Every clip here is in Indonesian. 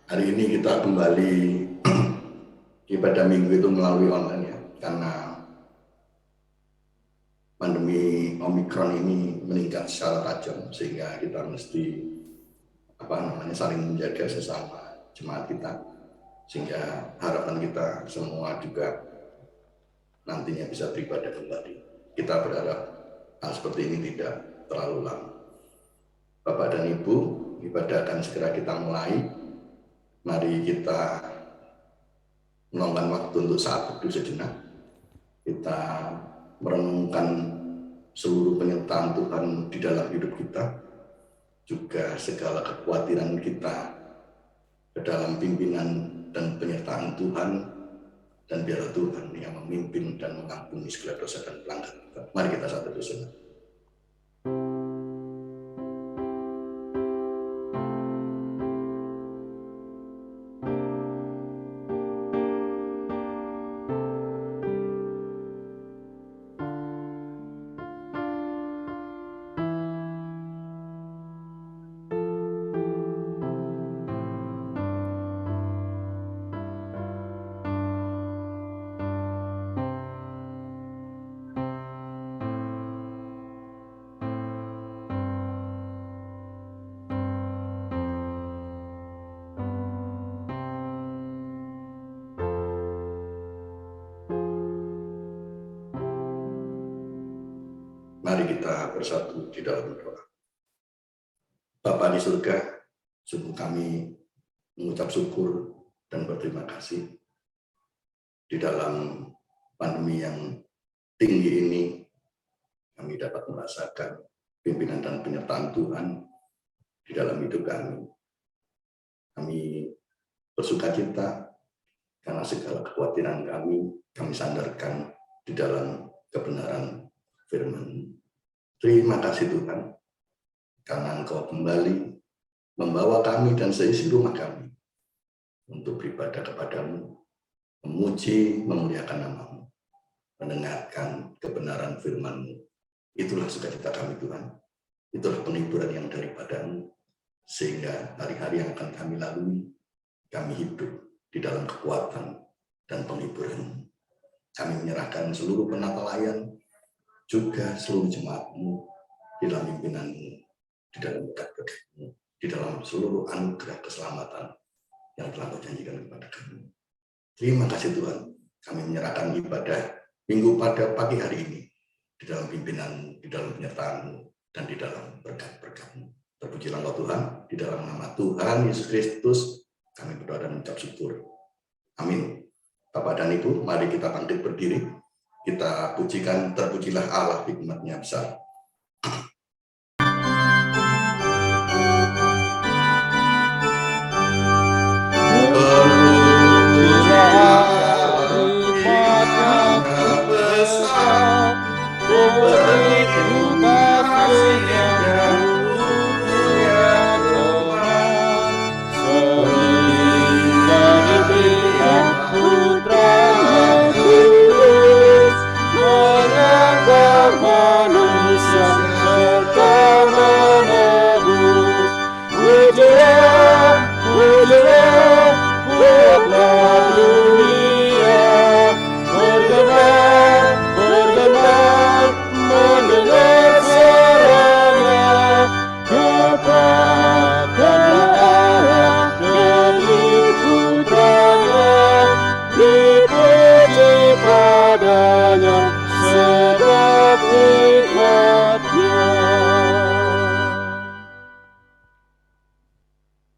Hari ini kita kembali ibadah minggu itu melalui online ya, karena pandemi Omikron ini meningkat secara tajam, sehingga kita mesti saling menjaga sesama jemaat kita, sehingga harapan kita semua juga nantinya bisa beribadah kembali. Kita berharap hal seperti ini tidak terlalu lama. Bapak dan Ibu, ibadah akan segera kita mulai. Mari kita meluangkan waktu untuk saat teduh sejenak. Kita merenungkan seluruh penyertaan Tuhan di dalam hidup kita, juga segala kekhawatiran kita ke dalam pimpinan dan penyertaan Tuhan, dan biarlah Tuhan yang memimpin dan mengampuni segala dosa dan pelanggaran kita. Mari kita saat teduh sejenak. Mari kita bersatu di dalam doa. Bapa di surga, sungguh kami mengucap syukur dan berterima kasih di dalam pandemi yang tinggi ini. Kami dapat merasakan pimpinan dan penyertaan Tuhan di dalam hidup kami. Kami bersukacita karena segala kekhawatiran kami sandarkan di dalam kebenaran firman. Terima kasih Tuhan, karena Engkau kembali membawa kami dan seisi rumah kami untuk beribadah kepadamu, memuji, memuliakan nama-Mu, mendengarkan kebenaran firman-Mu. Itulah sukacita kami Tuhan, itulah penghiburan yang daripada-Mu, sehingga hari-hari yang akan kami lalui, kami hidup di dalam kekuatan dan penghiburan-Mu. Kami menyerahkan seluruh penata layan, juga seluruh jemaat-Mu di dalam pimpinan-Mu, di dalam berkat-berkat-Mu, di dalam seluruh anugerah keselamatan yang telah Kau janjikan kepada kami. Terima kasih Tuhan, kami menyerahkan ibadah minggu pada pagi hari ini di dalam pimpinan, di dalam penyertaan-Mu, dan di dalam berkat-berkat-Mu. Terpujilah Engkau Tuhan, di dalam nama Tuhan Yesus Kristus kami berdoa dan mengucap syukur. Amin. Bapak dan Ibu, mari kita bangkit berdiri. Kita pujikan, terpujilah Allah, hikmat-Nya besar.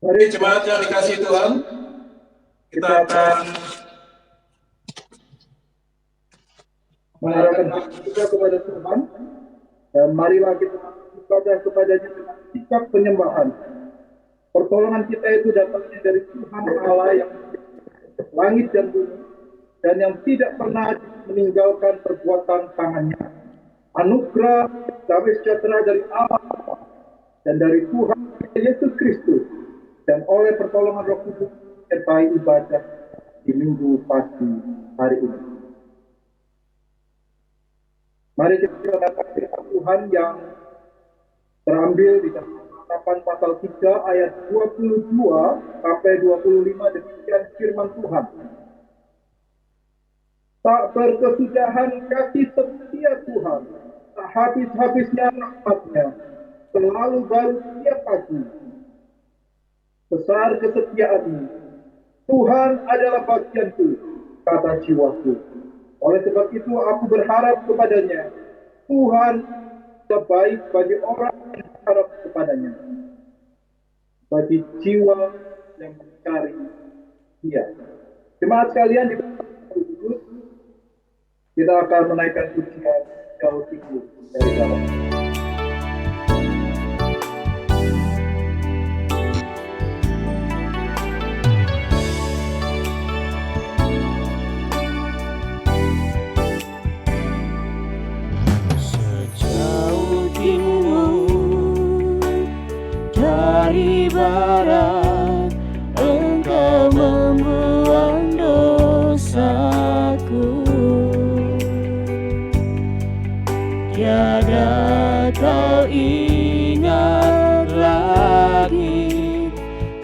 Mari jemaat yang dikasihi Tuhan, kita akan mengarahkan kita kepada Tuhan, dan marilah kita ibadah kepadanya dengan sikap penyembahan. Pertolongan kita itu datangnya dari Tuhan Allah yang langit dan bumi, dan yang tidak pernah meninggalkan perbuatan tangannya. Anugerah damai sejahtera dari Allah dan dari Tuhan Yesus Kristus, dan oleh pertolongan Roh Kudus sertai ibadah di minggu pagi hari ini. Mari kita katakan firman Tuhan yang terambil di dalam ketetapan pasal 3 ayat 22 sampai 25 demikian firman Tuhan. Tak berkesudahan kasih setia Tuhan, tak habis-habisnya rahmat-Nya, selalu baru setiap pagi. Besar kesetiaan-Mu, Tuhan adalah bagianku, kata jiwaku. Oleh sebab itu aku berharap kepadanya. Tuhan terbaik bagi orang yang berharap kepadanya, bagi jiwa yang mencari Dia. Jemaat sekalian, di kita akan menaikkan pujian jauh tinggi dari dalam. Sejauh timur dari barat, Engkau membuang dosaku. Tiada kau ingat lagi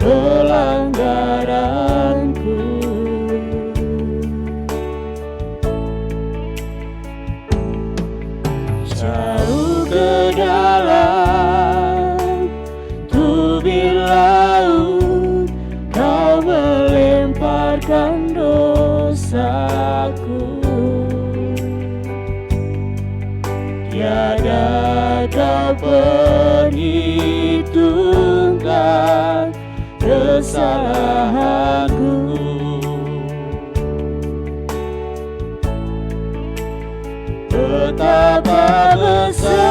pelanggaranku. Jauh ke dalam tubir laut, kau melemparkan dosaku. Tiada kau perhitungkan kesalahanku. Betapa besar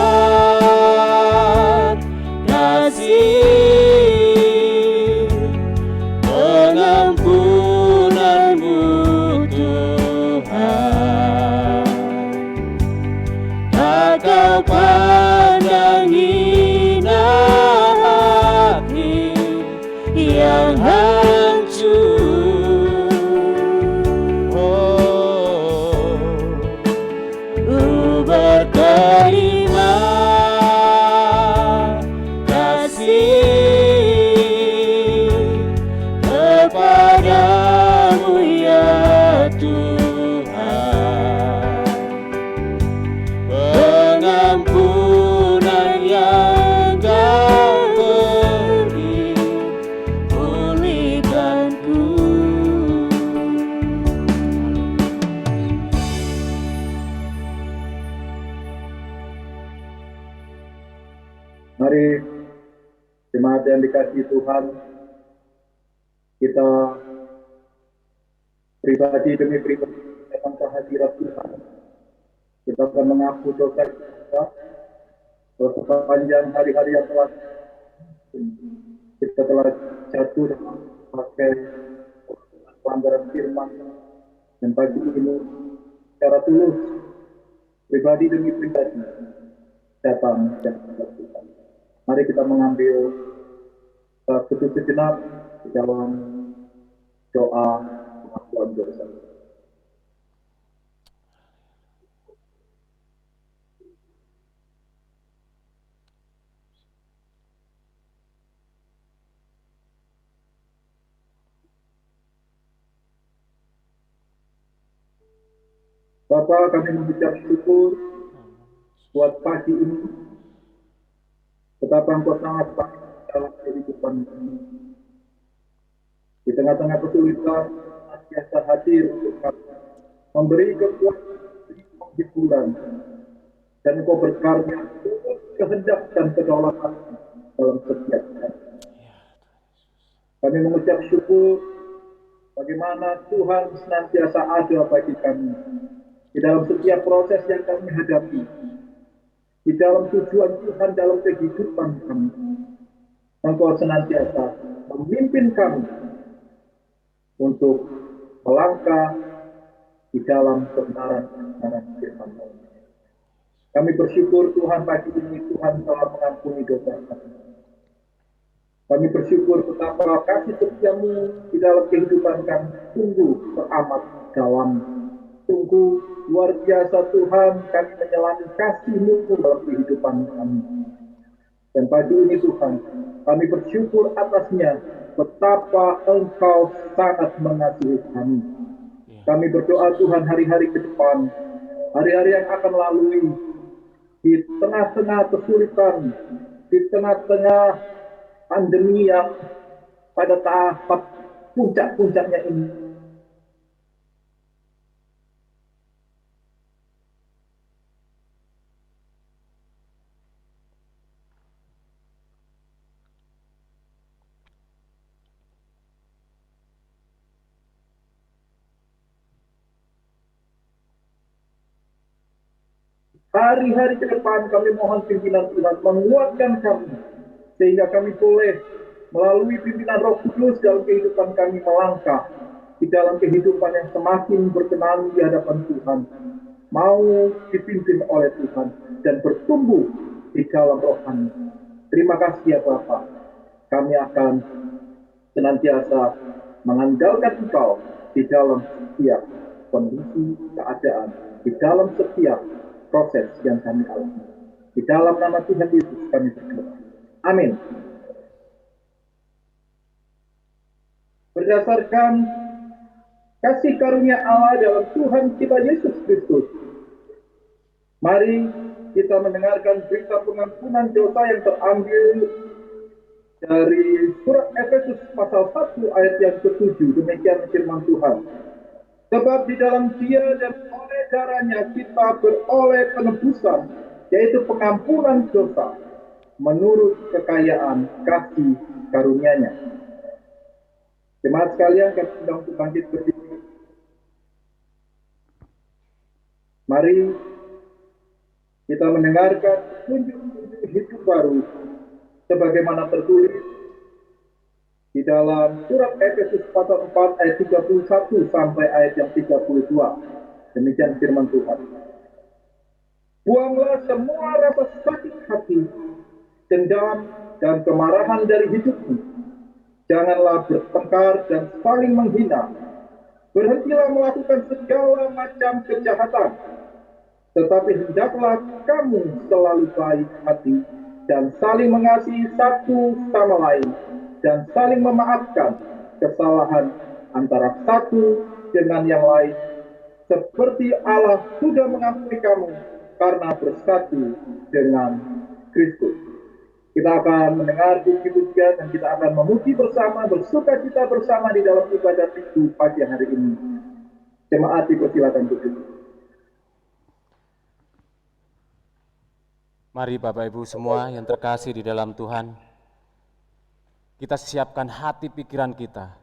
kasih pengampunan-Mu Tuhan. Tak kau pandang hina hati yang hancur. Berterima kasih kepadamu ya Tuhan. Pengampunan yang Kau beri pulihkanku. Mari jemaat yang dikasihi Tuhan, kita pribadi demi pribadi datang ke hadirat Tuhan. Kita akan mengaku dosa kita sepanjang hari-hari yang telah kita telah jatuh dalam pakai pelanggaran firman, dan pagi ini secara tulus pribadi demi pribadi datang dan Tuhan. Mari kita mengambil satu sejenak di dalam doa pengakuan dosa. Bapa, kami mengucap syukur buat pagi ini. Betapa Engkau sangat baik dalam kehidupan kami. Di tengah-tengah kesulitan, senantiasa hadir untuk kami, memberi kekuatan, memberi penghiburan, dan Engkau berkarya untuk kehendak dan kedaulatan dalam setiap hari. Kami mengucap syukur bagaimana Tuhan senantiasa ada bagi kami di dalam setiap proses yang kami hadapi, di dalam tujuan Tuhan dalam kehidupan kami. Engkau senantiasa memimpin kami untuk melangkah di dalam kebenaran firman-Mu. Kami bersyukur Tuhan pagi ini Tuhan telah mengampuni dosa kami. Kami bersyukur betapa kasih setia-Mu di dalam kehidupan kami sungguh teramat dalam. Sungguh luar biasa Tuhan, kami menyelami kasih-Mu dalam kehidupan kami. Dan pagi ini Tuhan, kami bersyukur atasnya betapa Engkau sangat mengasihi kami. Kami berdoa Tuhan hari-hari ke depan, hari-hari yang akan lalui, di tengah-tengah kesulitan, di tengah-tengah pandemi yang pada tahap puncak-puncaknya ini. Hari-hari ke depan kami mohon pimpinan Tuhan menguatkan kami, sehingga kami boleh melalui pimpinan Roh Kudus dalam kehidupan kami melangkah di dalam kehidupan yang semakin berkenan di hadapan Tuhan, mau dipimpin oleh Tuhan dan bertumbuh di dalam rohani. Terima kasih ya Bapa. Kami akan senantiasa mengandalkan Engkau di dalam setiap kondisi keadaan, di dalam setiap proses yang kami alami. Di dalam nama Tuhan Yesus kami berdoa. Amin. Berdasarkan kasih karunia Allah dalam Tuhan kita Yesus Kristus, mari kita mendengarkan berita pengampunan dosa yang terambil dari surat Efesus pasal 1 ayat yang ke-7. Demikian firman Tuhan. Sebab di dalam Dia dan oleh darahnya kita beroleh penebusan, yaitu pengampunan dosa, menurut kekayaan kasih karunia-Nya. Jemaat sekalian, kami sedang untuk bangkit berdiri. Mari kita mendengarkan petunjuk-petunjuk hidup baru, sebagaimana tertulis di dalam surat Efesus pasal 4 ayat 31 sampai ayat yang 32. Demikian firman Tuhan. Buanglah semua rasa sakit hati, dendam, dan kemarahan dari hidupmu. Janganlah bertengkar dan saling menghina. Berhentilah melakukan segala macam kejahatan. Tetapi hendaklah kamu selalu baik hati dan saling mengasihi satu sama lain, dan saling memaafkan kesalahan antara satu dengan yang lain, seperti Allah sudah mengampuni kamu karena bersatu dengan Kristus. Kita akan mendengar puji-pujian dan kita akan memuji bersama, bersukacita bersama di dalam ibadat minggu pagi hari ini. Jemaat dipersilakan duduk. Mari Bapak Ibu semua yang terkasih di dalam Tuhan, kita siapkan hati pikiran kita,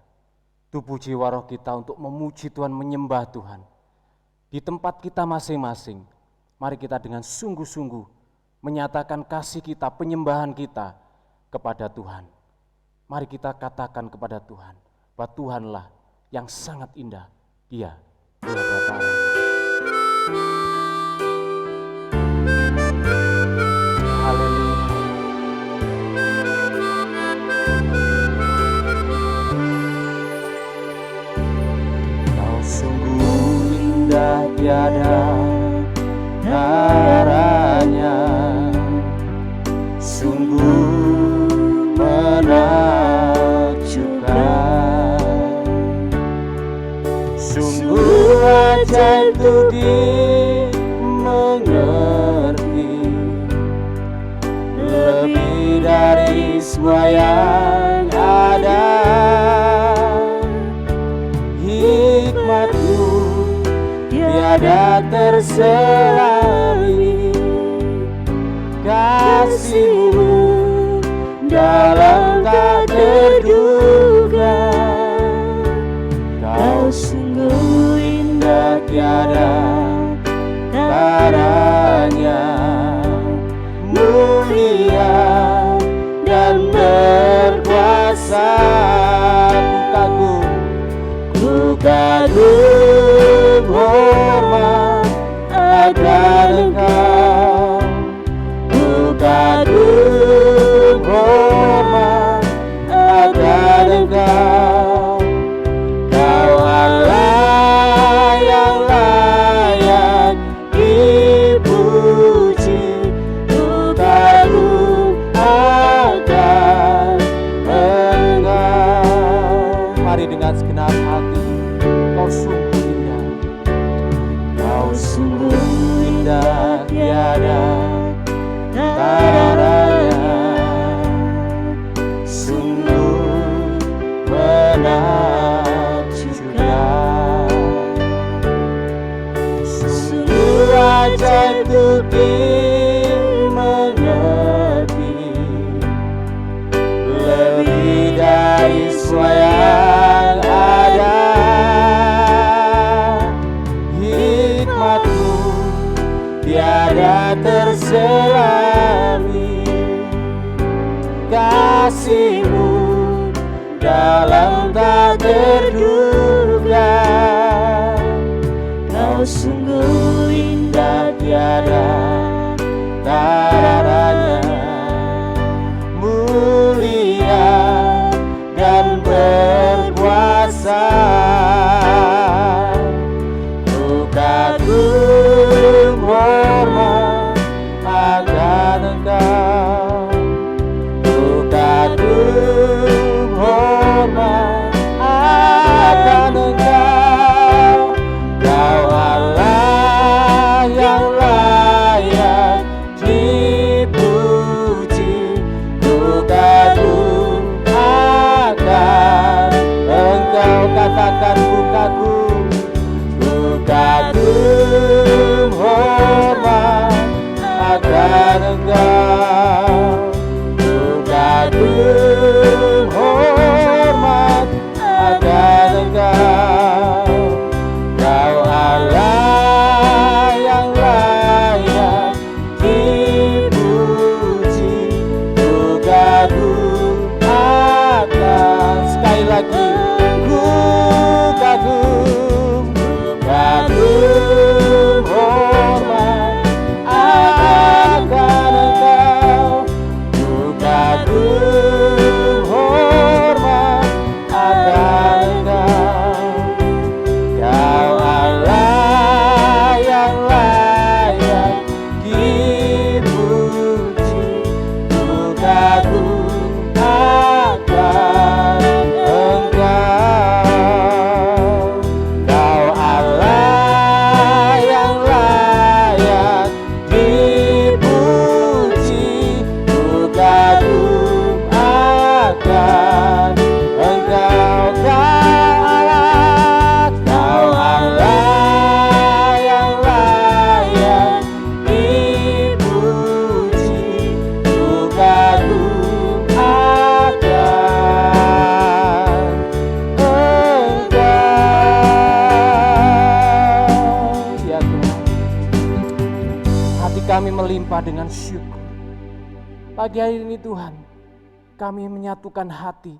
tubuh jiwa roh kita untuk memuji Tuhan, menyembah Tuhan. Di tempat kita masing-masing, mari kita dengan sungguh-sungguh menyatakan kasih kita, penyembahan kita kepada Tuhan. Mari kita katakan kepada Tuhan, bahwa Tuhanlah yang sangat indah, Dia Bapa. Tiada caranya, sungguh menakjubkan, sungguh ajaib untuk dimengerti, lebih dari semua yang ada. Hikmat-Mu tiada terselami, kasih-Mu dalam tak terduga. Kau sungguh indah, tiada taranya, mulia dan berkuasa. Ku kagum hormat agar kasih-Mu dalam tak terduga. Kau sungguh indah tiada taranya, mulia dan berkuasa. Ku kagum hormat akan Engkau, ku kagum hormat akan Engkau. Kau Allah yang layak dipuji, ku kagum akan Engkau. Katakan ku kagum, ku kagum hormat akan Engkau, ku kagum hormat akan Engkau. Kau Allah yang layak dipuji, ku kagum akan. Sekali lagi, ku kagum hormat akan Engkau, ku kagum hormat akan Engkau. Kau Allah yang layak dipuji, ku kagum akan Engkau. Kau Allah yang layak dipuji, ku kagum akan Engkau. Kau Allah yang layak dipuji, ku kagum akan Engkau. Ya Tuhan, hati kami melimpah dengan syukur. Pagi hari ini Tuhan, kami menyatukan hati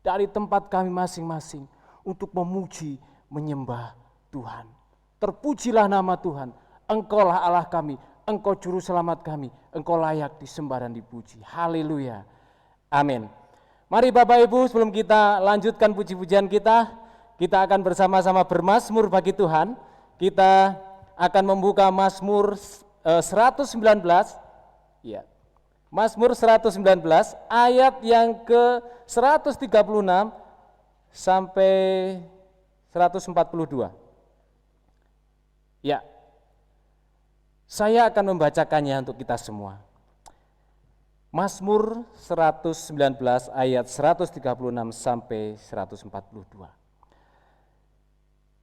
dari tempat kami masing-masing untuk memuji, menyembah Tuhan. Terpujilah nama Tuhan, Engkaulah Allah kami, Engkau juru selamat kami, Engkau layak disembah dan dipuji. Haleluya, amin. Mari Bapak Ibu, sebelum kita lanjutkan puji-pujian kita akan bersama-sama bermazmur bagi Tuhan. Kita akan membuka Mazmur 119, ya. Mazmur 119 ayat yang ke 136 sampai 142. Ya. Saya akan membacakannya untuk kita semua. Mazmur 119 ayat 136 sampai 142.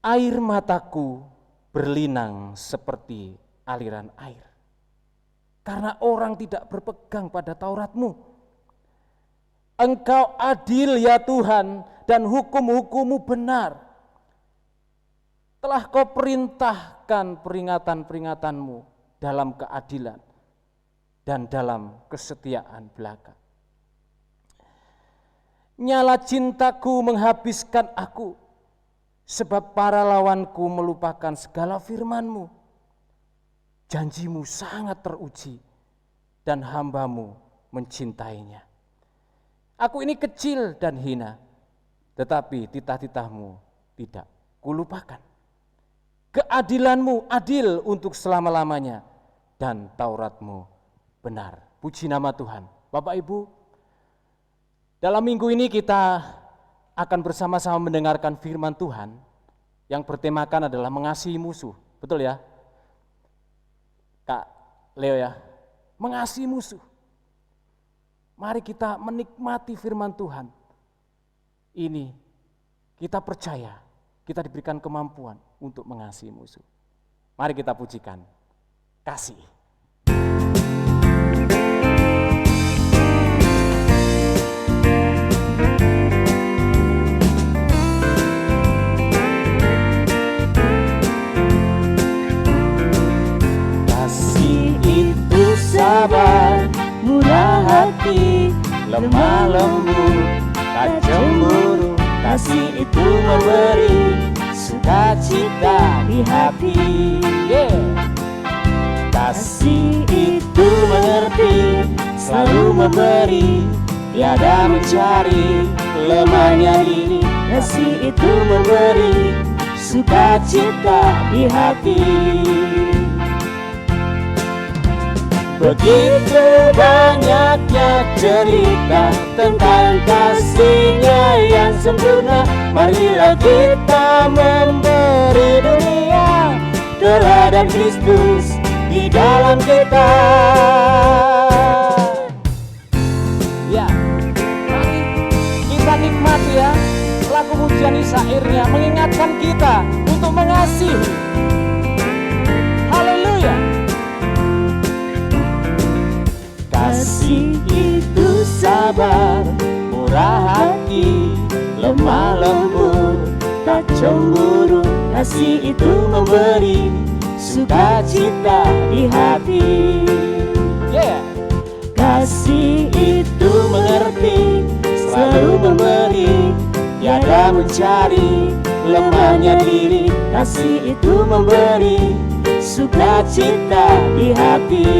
Air mataku berlinang seperti aliran air, karena orang tidak berpegang pada Taurat-Mu. Engkau adil ya Tuhan, dan hukum-hukum-Mu benar. Telah Kau perintahkan peringatan-peringatan-Mu dalam keadilan dan dalam kesetiaan belaka. Nyala cintaku menghabiskan aku, sebab para lawanku melupakan segala firman-Mu. Janji-Mu sangat teruji, dan hamba-Mu mencintainya. Aku ini kecil dan hina, tetapi titah-titah-Mu tidak kulupakan. Keadilan-Mu adil untuk selama-lamanya, dan Taurat-Mu benar. Puji nama Tuhan. Bapak Ibu, dalam minggu ini kita akan bersama-sama mendengarkan firman Tuhan yang bertemakan adalah mengasihi musuh. Betul ya? Kak Leo ya, mengasihi musuh. Mari kita menikmati firman Tuhan. Ini kita percaya, kita diberikan kemampuan untuk mengasihi musuh. Mari kita pujikan kasih. Kasih itu sabar, murah hati, lemah lembut, tak cemburu. Kasih itu memberi sukacita di hati. Kasih itu mengerti, selalu memberi, tiada mencari lemahnya diri. Kasih itu memberi sukacita di hati. Begitu banyaknya cerita tentang kasih-Nya yang sempurna. Marilah kita memberi dunia teladan Kristus di dalam kita. Ya, mari kita nikmati ya lagu pujian syairnya mengingatkan kita untuk mengasihi. Haleluya. Kasih itu sabar, murah hati, lemah lembut, tak cemburu. Kasih itu memberi sukacita di hati. Kasih itu mengerti, selalu memberi, tiada mencari lemahnya diri. Kasih itu memberi sukacita di hati.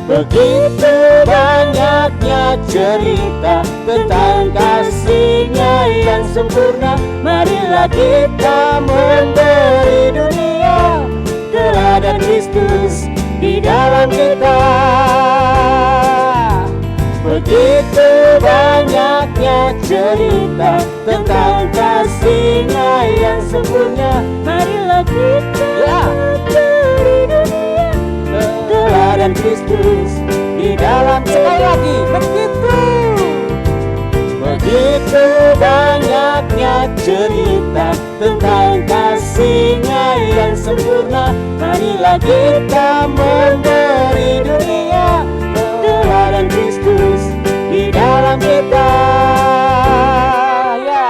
Begitu banyaknya cerita tentang kasih-Nya yang sempurna. Marilah kita memberi dunia teladan Kristus di dalam kita. Begitu banyaknya cerita tentang kasih-Nya yang sempurna. Marilah kita memberi dunia teladan Kristus di dalam. Sekali lagi, begitu banyaknya cerita tentang kasih-Nya yang sempurna. Marilah kita memberi dunia teladan Kristus di dalam kita. Ya.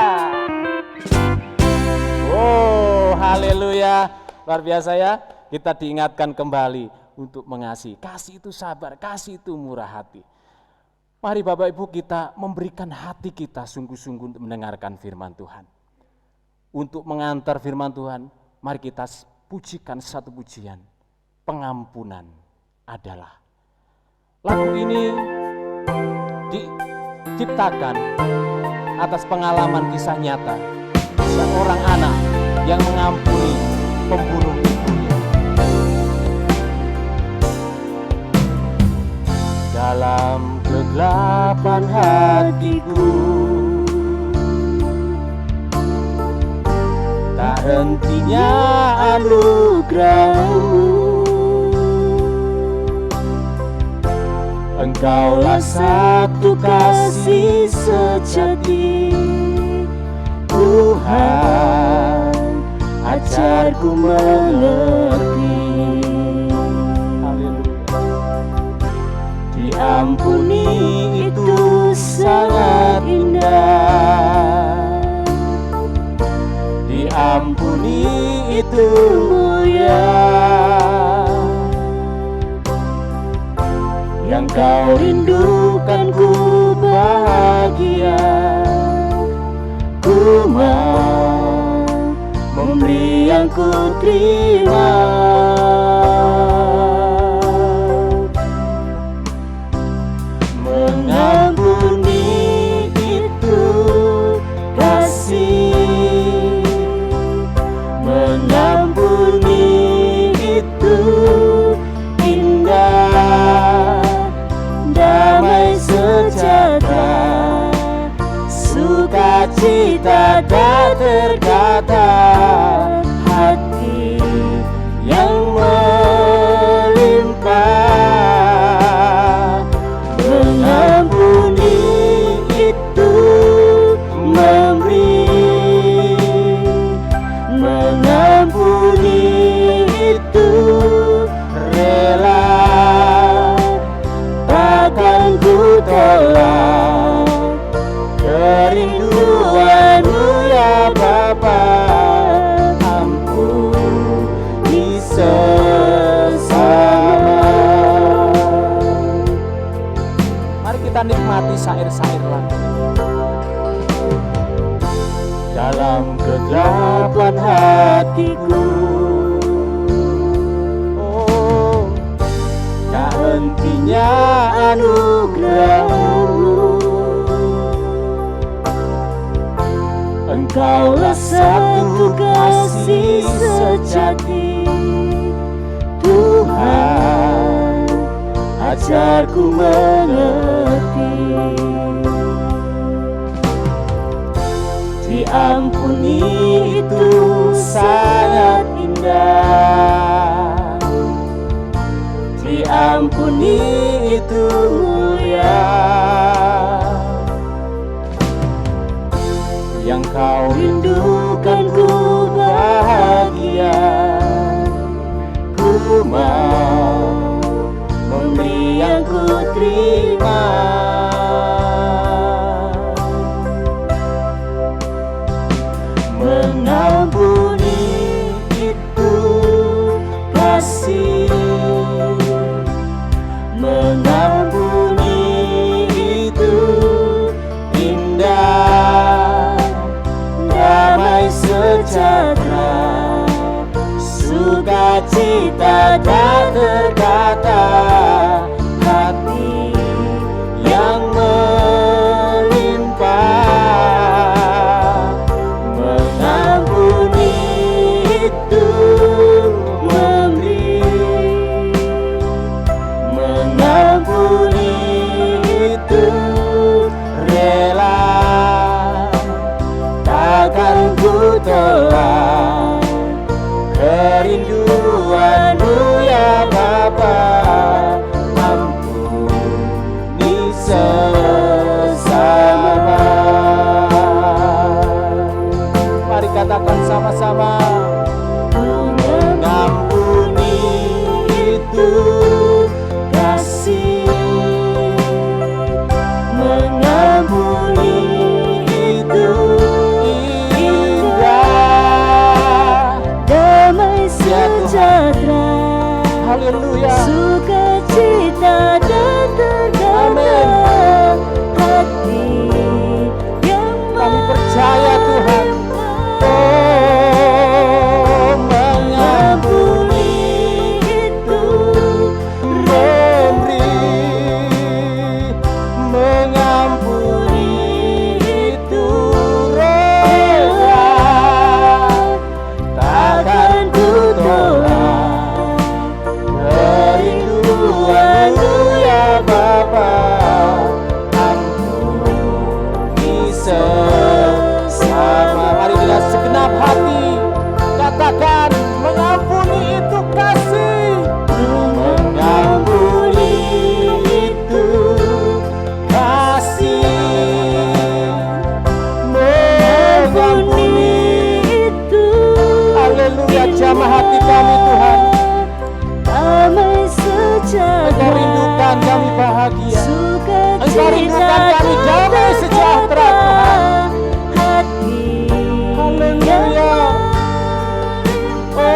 Oh, haleluya. Luar biasa ya. Kita diingatkan kembali untuk mengasihi. Kasih itu sabar, kasih itu murah hati. Mari Bapak Ibu kita memberikan hati kita sungguh-sungguh untuk mendengarkan firman Tuhan. Untuk mengantar firman Tuhan, mari kita pujikan satu pujian. Pengampunan adalah. Lagu ini diciptakan atas pengalaman kisah nyata seorang anak yang mengampuni pembunuh ibunya. Dalam kegelapan hatiku, tak hentinya anugerah-Mu. Engkaulah satu kasih sejati, Tuhan, ajarku mengerti. Diampuni itu sangat indah, diampuni itu mulia. Yang Kau rindukan ku bahagia, ku mau memberi yang ku terima. Mengampuni itu kasih, mengampuni itu indah, damai sejahtera, sukacita tak terkata, hati yang melimpah. Mengampuni itu memberi, mengampuni itu rela, takkan ku tolak kerinduan-Mu ya Bapa. Ampuni sesama, kita nikmati syair-syair lagu dalam kegelapan hatiku. Oh, tak hentinya anugerah-Mu, Engkaulah satu kasih sejati. Tuhan, ajarku mengerti. Diampuni itu sangat indah, diampuni itu mulia. Yang kau rindukan ku bahagia, ku mau memberi yang ku terima. Mengampuni itu kasih, mengampuni itu indah, damai sejahtera, sukacita tak terkata, hati yang melimpah. Mengampuni itu memberi, mengampuni itu rela, takkan ku tolak kerinduan-Mu ya Bapa. Ampuni sesama. Mari katakan sama-sama. Mengampuni itu kasih, mengampuni itu indah, damai sejahtera, haleluya, sukacita dan terdapat hati yang kami percaya Tuhan. Oh, mengampuni itu memberi, mengampuni itu rela, takkan ku tolak kerinduan-Mu ya Bapa. Ampuni sesama. Mari dengan segenap hati katakan, mengampuni itu kasih, mengampuni itu kasih, mengampuni itu, haleluya. Jamah hati kami Tuhan, damai sejahtera, Engkau rindukan kami bahagia, Engkau rindukan kami damai sejahtera Tuhan. Hati, haleluya. Oh,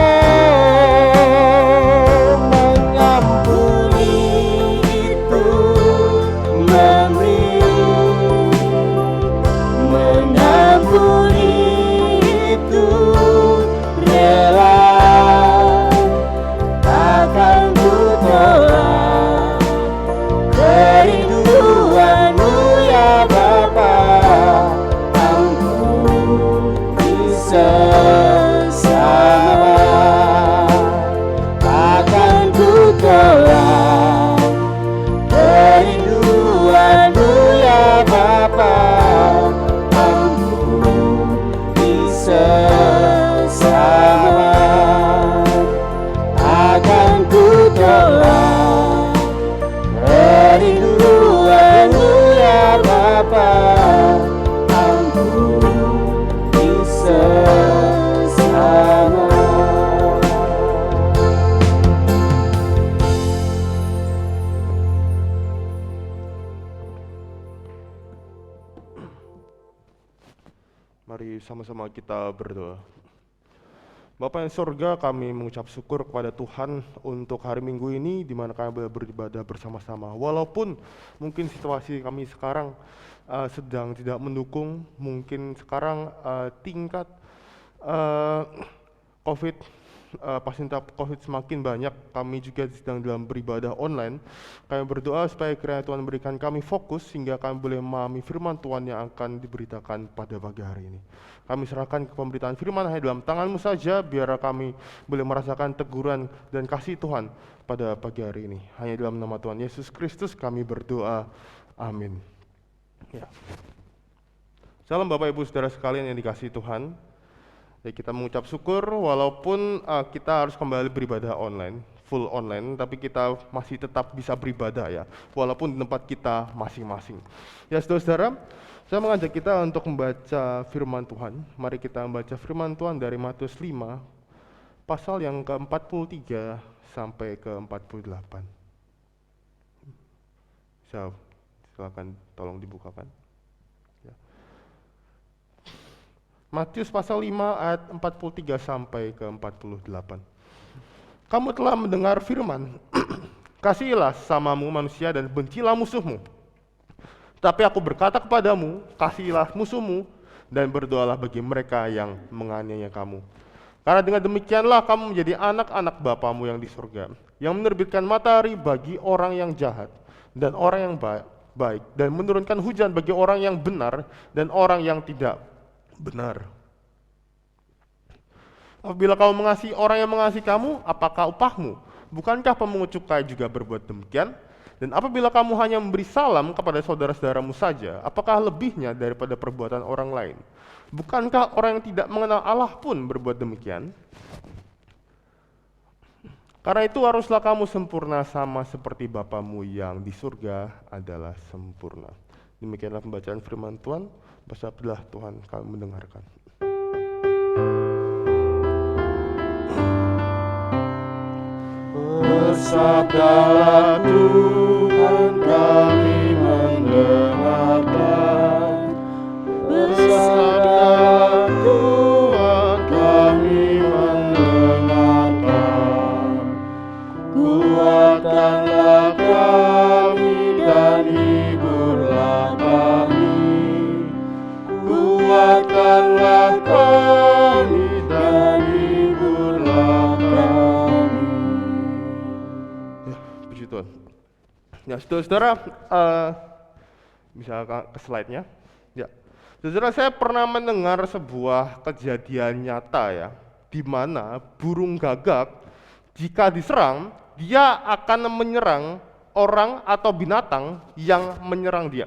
mengampuni itu memberi, mengampuni itu rela, takkan ku tolak kerinduan-Mu ya Bapa. Ampuni sesama, takkan ku tolak kerinduan-Mu ya Bapa. Ampuni sesama, takkan ku tolak kerinduan-Mu ya Bapa. Ampuni sesama. Mari sama-sama kita berdoa. Bapa yang surga, kami mengucap syukur kepada Tuhan untuk hari Minggu ini di mana kami boleh beribadah bersama-sama. Walaupun mungkin situasi kami sekarang sedang tidak mendukung, mungkin sekarang tingkat COVID, pasien COVID semakin banyak, kami juga sedang dalam beribadah online. Kami berdoa supaya kiranya Tuhan berikan kami fokus sehingga kami boleh memahami firman Tuhan yang akan diberitakan pada pagi hari ini. Kami serahkan ke pemberitaan firman hanya dalam tangan-Mu saja, biar kami boleh merasakan teguran dan kasih Tuhan pada pagi hari ini. Hanya dalam nama Tuhan Yesus Kristus kami berdoa. Amin. Ya. Salam Bapak Ibu Saudara sekalian yang dikasihi Tuhan. Ya, kita mengucap syukur walaupun kita harus kembali beribadah online, full online, tapi kita masih tetap bisa beribadah ya, walaupun di tempat kita masing-masing. Ya saudara-saudara, saya mengajak kita untuk membaca firman Tuhan. Mari kita membaca firman Tuhan dari Matius 5, pasal yang ke-43 sampai ke-48. Silakan tolong dibukakan. Matius pasal 5 ayat 43 sampai ke 48. Kamu telah mendengar firman, kasihilah samamu manusia dan bencilah musuhmu. Tapi aku berkata kepadamu, kasihilah musuhmu dan berdoalah bagi mereka yang menganiaya kamu. Karena dengan demikianlah kamu menjadi anak-anak Bapamu yang di surga, yang menerbitkan matahari bagi orang yang jahat dan orang yang baik, dan menurunkan hujan bagi orang yang benar dan orang yang tidak benar. Apabila kamu mengasihi orang yang mengasihi kamu, apakah upahmu? Bukankah pemungut cukai juga berbuat demikian? Dan apabila kamu hanya memberi salam kepada saudara-saudaramu saja, apakah lebihnya daripada perbuatan orang lain? Bukankah orang yang tidak mengenal Allah pun berbuat demikian? Karena itu haruslah kamu sempurna sama seperti Bapamu yang di surga adalah sempurna. Demikianlah pembacaan firman Tuhan. Bersabdalah Tuhan, kami mendengarkan. Bersabdalah Tuhan, kami mendengarkan. Bersabdalah Tuhan, kami mendengarkan. Kuatkanlah kami dan hiburlah kami. Kuatkanlah kami dan hiburlah kami. Ya, puji Tuhan. Ya, saudara-saudara, bisa ke slide-nya. Ya, saudara, saya pernah mendengar sebuah kejadian nyata ya, di mana burung gagak jika diserang, dia akan menyerang orang atau binatang yang menyerang dia.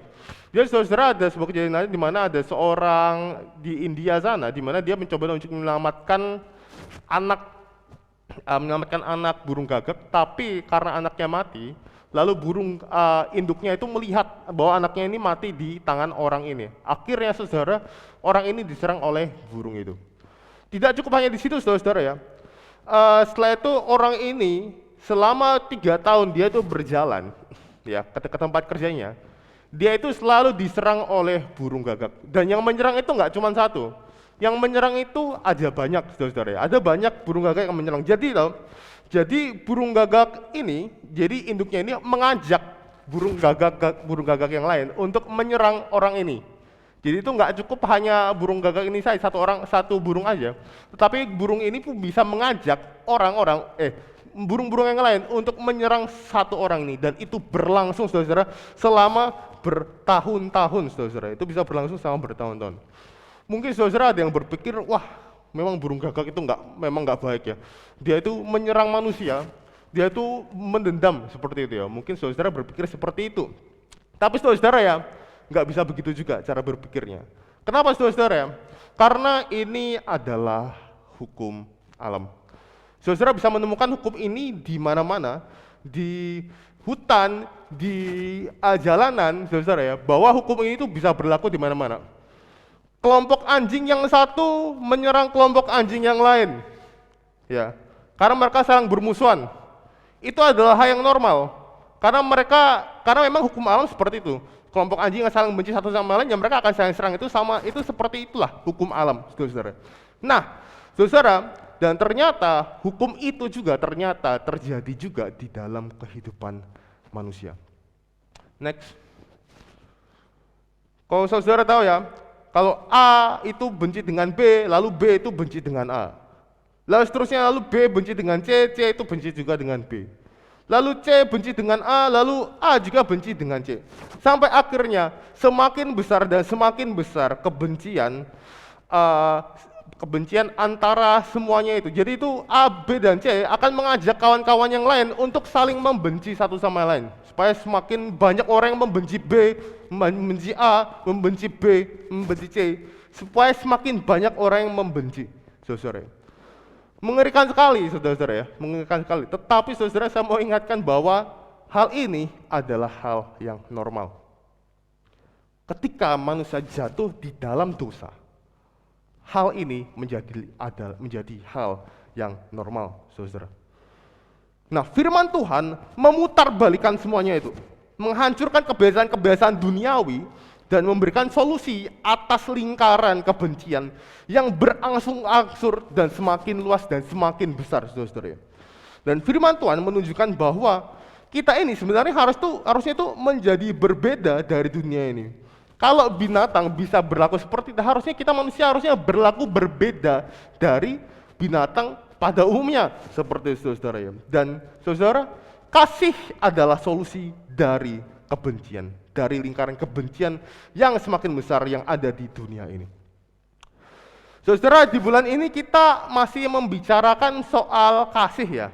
Jadi saudara, ada sebuah kejadian di mana ada seorang di India sana, di mana dia mencoba untuk menyelamatkan anak burung gagak, tapi karena anaknya mati, lalu burung induknya itu melihat bahwa anaknya ini mati di tangan orang ini. Akhirnya saudara, orang ini diserang oleh burung itu. Tidak cukup hanya di situ saudara ya. Setelah itu orang ini selama 3 tahun dia itu berjalan ya ke tempat kerjanya. Dia itu selalu diserang oleh burung gagak. Dan yang menyerang itu nggak cuma satu. Yang menyerang itu ada banyak saudara ya. Ada banyak burung gagak yang menyerang. Jadi burung gagak ini, jadi induknya ini mengajak burung gagak yang lain untuk menyerang orang ini. Jadi itu nggak cukup hanya burung gagak ini saja, satu burung aja. Tetapi burung ini pun bisa mengajak burung-burung yang lain untuk menyerang satu orang ini. Dan itu berlangsung saudara selama bertahun-tahun saudara. Itu bisa berlangsung selama bertahun-tahun. Mungkin saudara ada yang berpikir, wah memang burung gagak itu memang nggak baik ya. Dia itu menyerang manusia, dia itu mendendam seperti itu ya. Mungkin saudara berpikir seperti itu. Tapi saudara ya, nggak bisa begitu juga cara berpikirnya. Kenapa saudara ya? Karena ini adalah hukum alam. Saudara bisa menemukan hukum ini di mana-mana, di hutan, di jalanan, saudara ya, bahwa hukum ini itu bisa berlaku di mana-mana. Kelompok anjing yang satu menyerang kelompok anjing yang lain, ya, karena mereka saling bermusuhan. Itu adalah hal yang normal, karena memang hukum alam seperti itu. Kelompok anjing yang saling benci satu sama lain, ya mereka akan saling serang. Itu seperti itulah hukum alam, saudara. Nah, saudara, Dan ternyata hukum itu juga ternyata terjadi juga di dalam kehidupan manusia. Next. Kalau saudara tahu ya, kalau A itu benci dengan B, lalu B itu benci dengan A. Lalu seterusnya, lalu B benci dengan C, C itu benci juga dengan B. Lalu C benci dengan A, lalu A juga benci dengan C. Sampai akhirnya semakin besar dan semakin besar kebencian antara semuanya itu. Jadi itu A, B, dan C akan mengajak kawan-kawan yang lain untuk saling membenci satu sama lain. Supaya semakin banyak orang yang membenci B, membenci A, membenci B, membenci C. Supaya semakin banyak orang yang membenci. Saudara. Mengerikan sekali, saudara ya, mengerikan sekali. Tetapi saudara, saya mau ingatkan bahwa hal ini adalah hal yang normal. Ketika manusia jatuh di dalam dosa, hal ini menjadi hal yang normal, saudara. Nah, firman Tuhan memutarbalikkan semuanya itu, menghancurkan kebiasaan-kebiasaan duniawi dan memberikan solusi atas lingkaran kebencian yang berangsur-angsur dan semakin luas dan semakin besar, saudara. Dan firman Tuhan menunjukkan bahwa kita ini sebenarnya harusnya itu menjadi berbeda dari dunia ini. Kalau binatang bisa berlaku seperti itu, kita manusia harusnya berlaku berbeda dari binatang pada umumnya, seperti itu, saudara ya. Dan saudara, kasih adalah solusi dari kebencian, dari lingkaran kebencian yang semakin besar yang ada di dunia ini. Saudara, di bulan ini kita masih membicarakan soal kasih ya.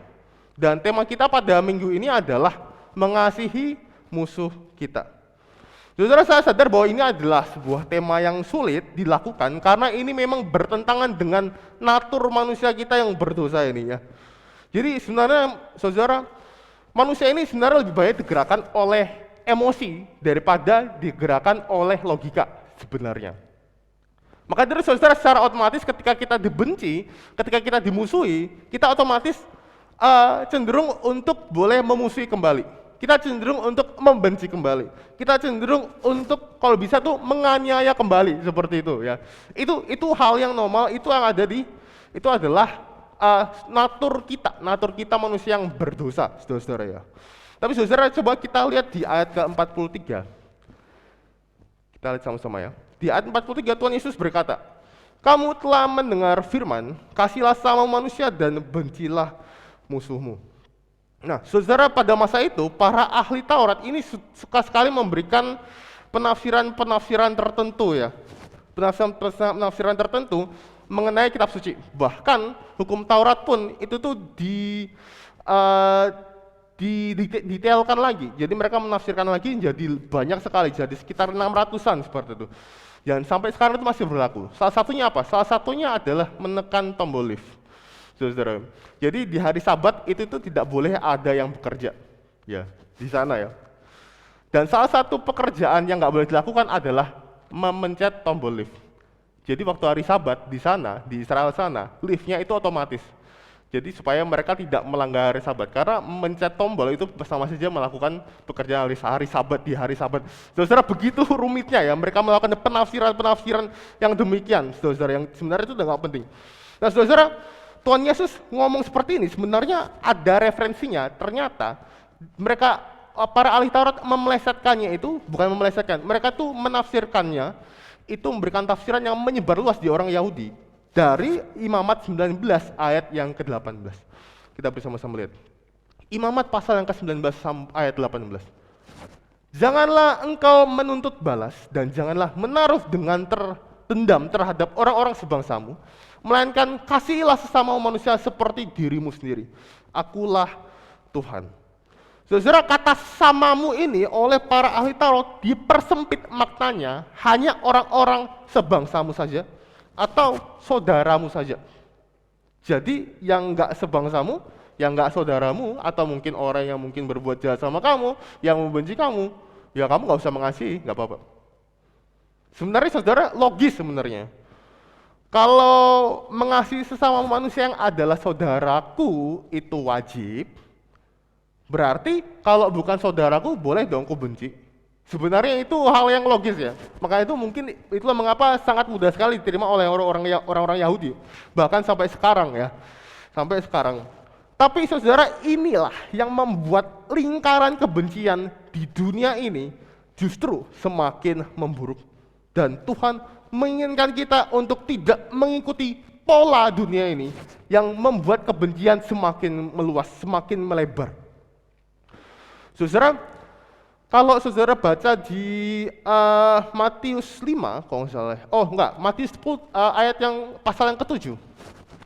Dan tema kita pada minggu ini adalah mengasihi musuh kita. Saudara, saya sadar bahwa ini adalah sebuah tema yang sulit dilakukan karena ini memang bertentangan dengan natur manusia kita yang berdosa ini ya. Jadi sebenarnya, saudara, manusia ini sebenarnya lebih banyak digerakkan oleh emosi daripada digerakkan oleh logika sebenarnya. Maka dari saudara, secara otomatis ketika kita dibenci, ketika kita dimusuhi, kita otomatis cenderung untuk boleh memusuhi kembali. Kita cenderung untuk membenci kembali. Kita cenderung untuk kalau bisa tuh menganiaya kembali seperti itu ya. Itu hal yang normal, itu adalah natur kita manusia yang berdosa, saudara ya. Tapi saudara, coba kita lihat di ayat ke-43. Kita lihat sama-sama ya. Di ayat 43 Tuhan Yesus berkata, "Kamu telah mendengar firman, kasihlah sama manusia dan bencilah musuhmu." Nah, saudara, pada masa itu para ahli Taurat ini suka sekali memberikan penafsiran tertentu ya. Penafsiran tertentu mengenai kitab suci. Bahkan hukum Taurat pun itu tuh didetailkan lagi. Jadi mereka menafsirkan lagi jadi banyak sekali, jadi sekitar 600-an seperti itu. Dan sampai sekarang itu masih berlaku. Salah satunya apa? Salah satunya adalah menekan tombol lift. Saudara. Jadi di hari Sabat itu tuh tidak boleh ada yang bekerja. Ya, di sana ya. Dan salah satu pekerjaan yang nggak boleh dilakukan adalah memencet tombol lift. Jadi waktu hari Sabat di sana, di Israel sana, liftnya itu otomatis. Jadi supaya mereka tidak melanggar hari Sabat, karena mencet tombol itu sama saja melakukan pekerjaan hari Sabat di hari Sabat. Saudara, begitu rumitnya ya, mereka melakukan penafsiran yang demikian, saudara, yang sebenarnya itu udah nggak penting. Nah, saudara, Tuhan Yesus ngomong seperti ini, sebenarnya ada referensinya. Ternyata mereka, para ahli Taurat memelesetkannya itu, bukan memelesetkan, mereka tuh menafsirkannya, itu memberikan tafsiran yang menyebar luas di orang Yahudi. Dari Imamat 19 ayat yang ke-18. Kita bersama-sama lihat. Imamat pasal yang ke-19 ayat 18. "Janganlah engkau menuntut balas, dan janganlah menaruh dengan dendam terhadap orang-orang sebangsamu, melainkan kasihilah sesama manusia seperti dirimu sendiri. Akulah Tuhan." Saudara, kata samamu ini oleh para ahli Taurat dipersempit maknanya hanya orang-orang sebangsamu saja atau saudaramu saja. Jadi yang enggak sebangsamu, yang enggak saudaramu, atau mungkin orang yang mungkin berbuat jahat sama kamu, yang membenci kamu, ya kamu enggak usah mengasihi, enggak apa-apa. Sebenarnya saudara, logis sebenarnya. Kalau mengasihi sesama manusia yang adalah saudaraku itu wajib, berarti kalau bukan saudaraku boleh dong ku benci. Sebenarnya itu hal yang logis ya. Maka itu mungkin itulah mengapa sangat mudah sekali diterima oleh orang-orang Yahudi. Bahkan sampai sekarang ya. Sampai sekarang. Tapi saudara, inilah yang membuat lingkaran kebencian di dunia ini justru semakin memburuk. Dan Tuhan menginginkan kita untuk tidak mengikuti pola dunia ini yang membuat kebencian semakin meluas, semakin melebar. Saudara, kalau saudara baca di Matius 5, kalau nggak salah, Matius 10, ayat yang pasal yang ke-7,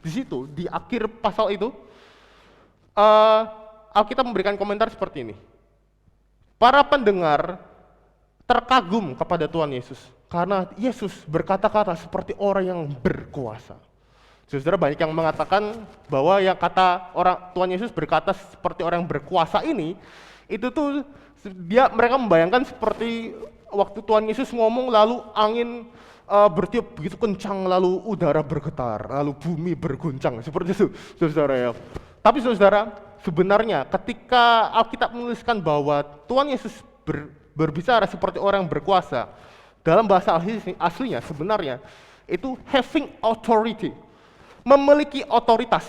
di situ, di akhir pasal itu, Alkitab memberikan komentar seperti ini. Para pendengar terkagum kepada Tuhan Yesus, karena Yesus berkata-kata seperti orang yang berkuasa. Saudara, banyak yang mengatakan bahwa yang kata Tuhan Yesus berkata seperti orang yang berkuasa ini, itu tuh mereka membayangkan seperti waktu Tuhan Yesus ngomong lalu angin bertiup begitu kencang, lalu udara bergetar, lalu bumi berguncang, seperti itu, saudara ya. Tapi saudara, sebenarnya ketika Alkitab menuliskan bahwa Tuhan Yesus berbicara seperti orang yang berkuasa, dalam bahasa aslinya sebenarnya itu having authority, memiliki otoritas.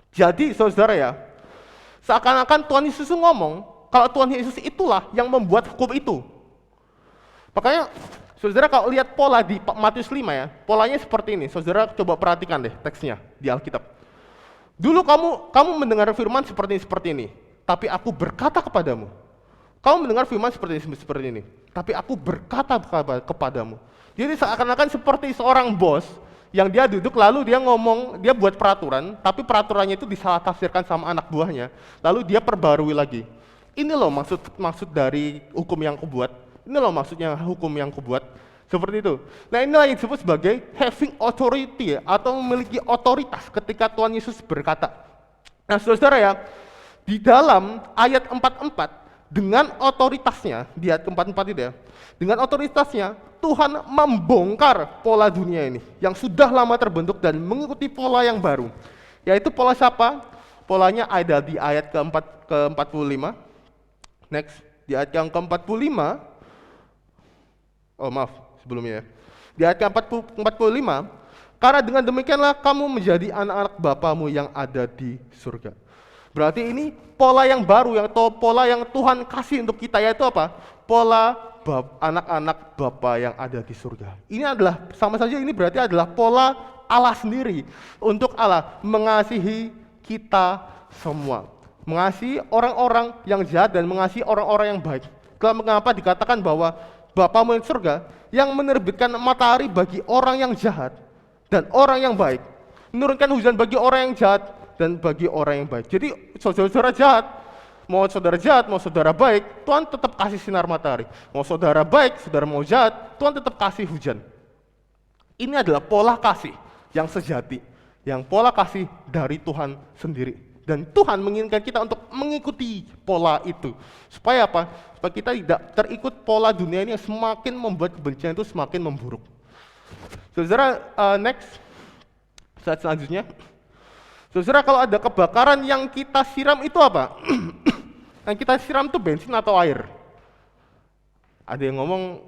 Jadi saudara ya, seakan-akan Tuhan Yesus ngomong, kalau Tuhan Yesus itulah yang membuat hukum itu. Makanya, saudara kalau lihat pola di Matius 5 ya, polanya seperti ini. Saudara coba perhatikan deh teksnya di Alkitab. Dulu kamu mendengar firman seperti ini, tapi aku berkata kepadamu. Kamu mendengar firman seperti ini, tapi aku berkata kepadamu. Jadi seakan-akan seperti seorang bos yang dia duduk lalu dia ngomong, dia buat peraturan, tapi peraturannya itu disalah tafsirkan sama anak buahnya, lalu dia perbarui lagi. Ini loh maksud dari hukum yang kubuat. Ini loh maksudnya hukum yang kubuat. Seperti itu. Nah, inilah yang disebut sebagai having authority atau memiliki otoritas ketika Tuhan Yesus berkata. Nah, saudara ya, di dalam ayat 44 dengan otoritasnya, di ayat 44 itu ya, dengan otoritasnya Tuhan membongkar pola dunia ini yang sudah lama terbentuk dan mengikuti pola yang baru. Yaitu pola siapa? Polanya ada di ayat ke-45. Next, di ayat yang ke-45, sebelumnya ya. Di ayat ke-45, karena dengan demikianlah kamu menjadi anak-anak Bapamu yang ada di surga. Berarti ini pola yang baru, pola yang Tuhan kasih untuk kita, yaitu apa? Pola anak-anak Bapa yang ada di surga. Ini adalah, sama saja ini berarti adalah pola Allah sendiri untuk Allah mengasihi kita semua. Mengasihi orang-orang yang jahat dan mengasihi orang-orang yang baik. Mengapa dikatakan bahwa Bapamu yang surga yang menerbitkan matahari bagi orang yang jahat dan orang yang baik, menurunkan hujan bagi orang yang jahat dan bagi orang yang baik. Jadi saudara jahat, mau saudara jahat, mau saudara baik, Tuhan tetap kasih sinar matahari. Mau saudara baik, saudara mau jahat, Tuhan tetap kasih hujan. Ini adalah pola kasih yang sejati, yang pola kasih dari Tuhan sendiri. Dan Tuhan menginginkan kita untuk mengikuti pola itu. Supaya apa? Supaya kita tidak terikut pola dunia ini yang semakin membuat kebencian itu semakin memburuk. Saudara, next, slide selanjutnya. Saudara, kalau ada kebakaran yang kita siram itu apa? Yang kita siram itu bensin atau air? Ada yang ngomong,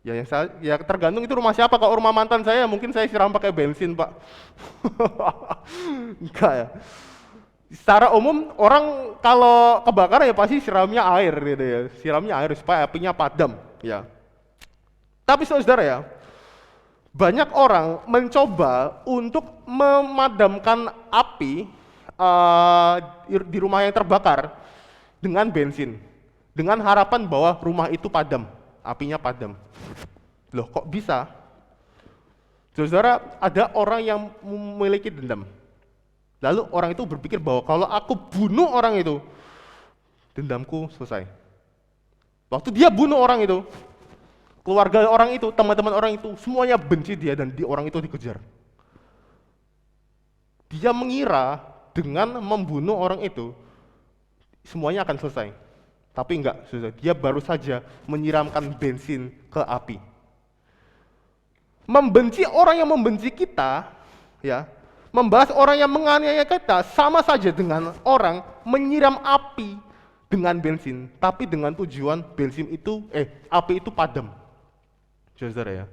ya tergantung itu rumah siapa. Kalau rumah mantan saya, mungkin saya siram pakai bensin, Pak. Enggak ya. Secara umum orang kalau kebakaran ya pasti siramnya air gitu ya, siramnya air supaya apinya padam ya. Tapi saudara ya, banyak orang mencoba untuk memadamkan api di rumah yang terbakar dengan bensin, dengan harapan bahwa rumah itu padam, apinya padam. Loh kok bisa? Saudara, ada orang yang memiliki dendam. Lalu orang itu berpikir bahwa kalau aku bunuh orang itu, dendamku selesai. Waktu dia bunuh orang itu, keluarga orang itu, teman-teman orang itu, semuanya benci dia dan orang itu dikejar. Dia mengira dengan membunuh orang itu, semuanya akan selesai. Tapi enggak, dia baru saja menyiramkan bensin ke api. Membenci orang yang membenci kita, ya, membahas orang yang menganiaya kita sama saja dengan orang menyiram api dengan bensin, tapi dengan tujuan api itu padam. Saudara ya,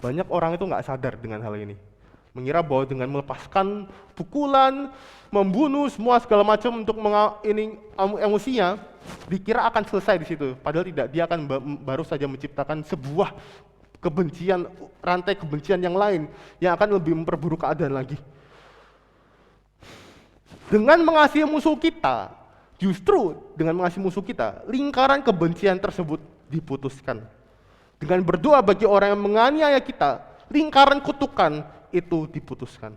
banyak orang itu nggak sadar dengan hal ini, mengira bahwa dengan melepaskan pukulan, membunuh semua segala macam untuk emosinya, dikira akan selesai di situ. Padahal tidak, dia akan baru saja menciptakan sebuah kebencian, rantai kebencian yang lain yang akan lebih memperburuk keadaan lagi. Dengan mengasihi musuh kita, justru dengan mengasihi musuh kita, lingkaran kebencian tersebut diputuskan. Dengan berdoa bagi orang yang menganiaya kita, lingkaran kutukan itu diputuskan.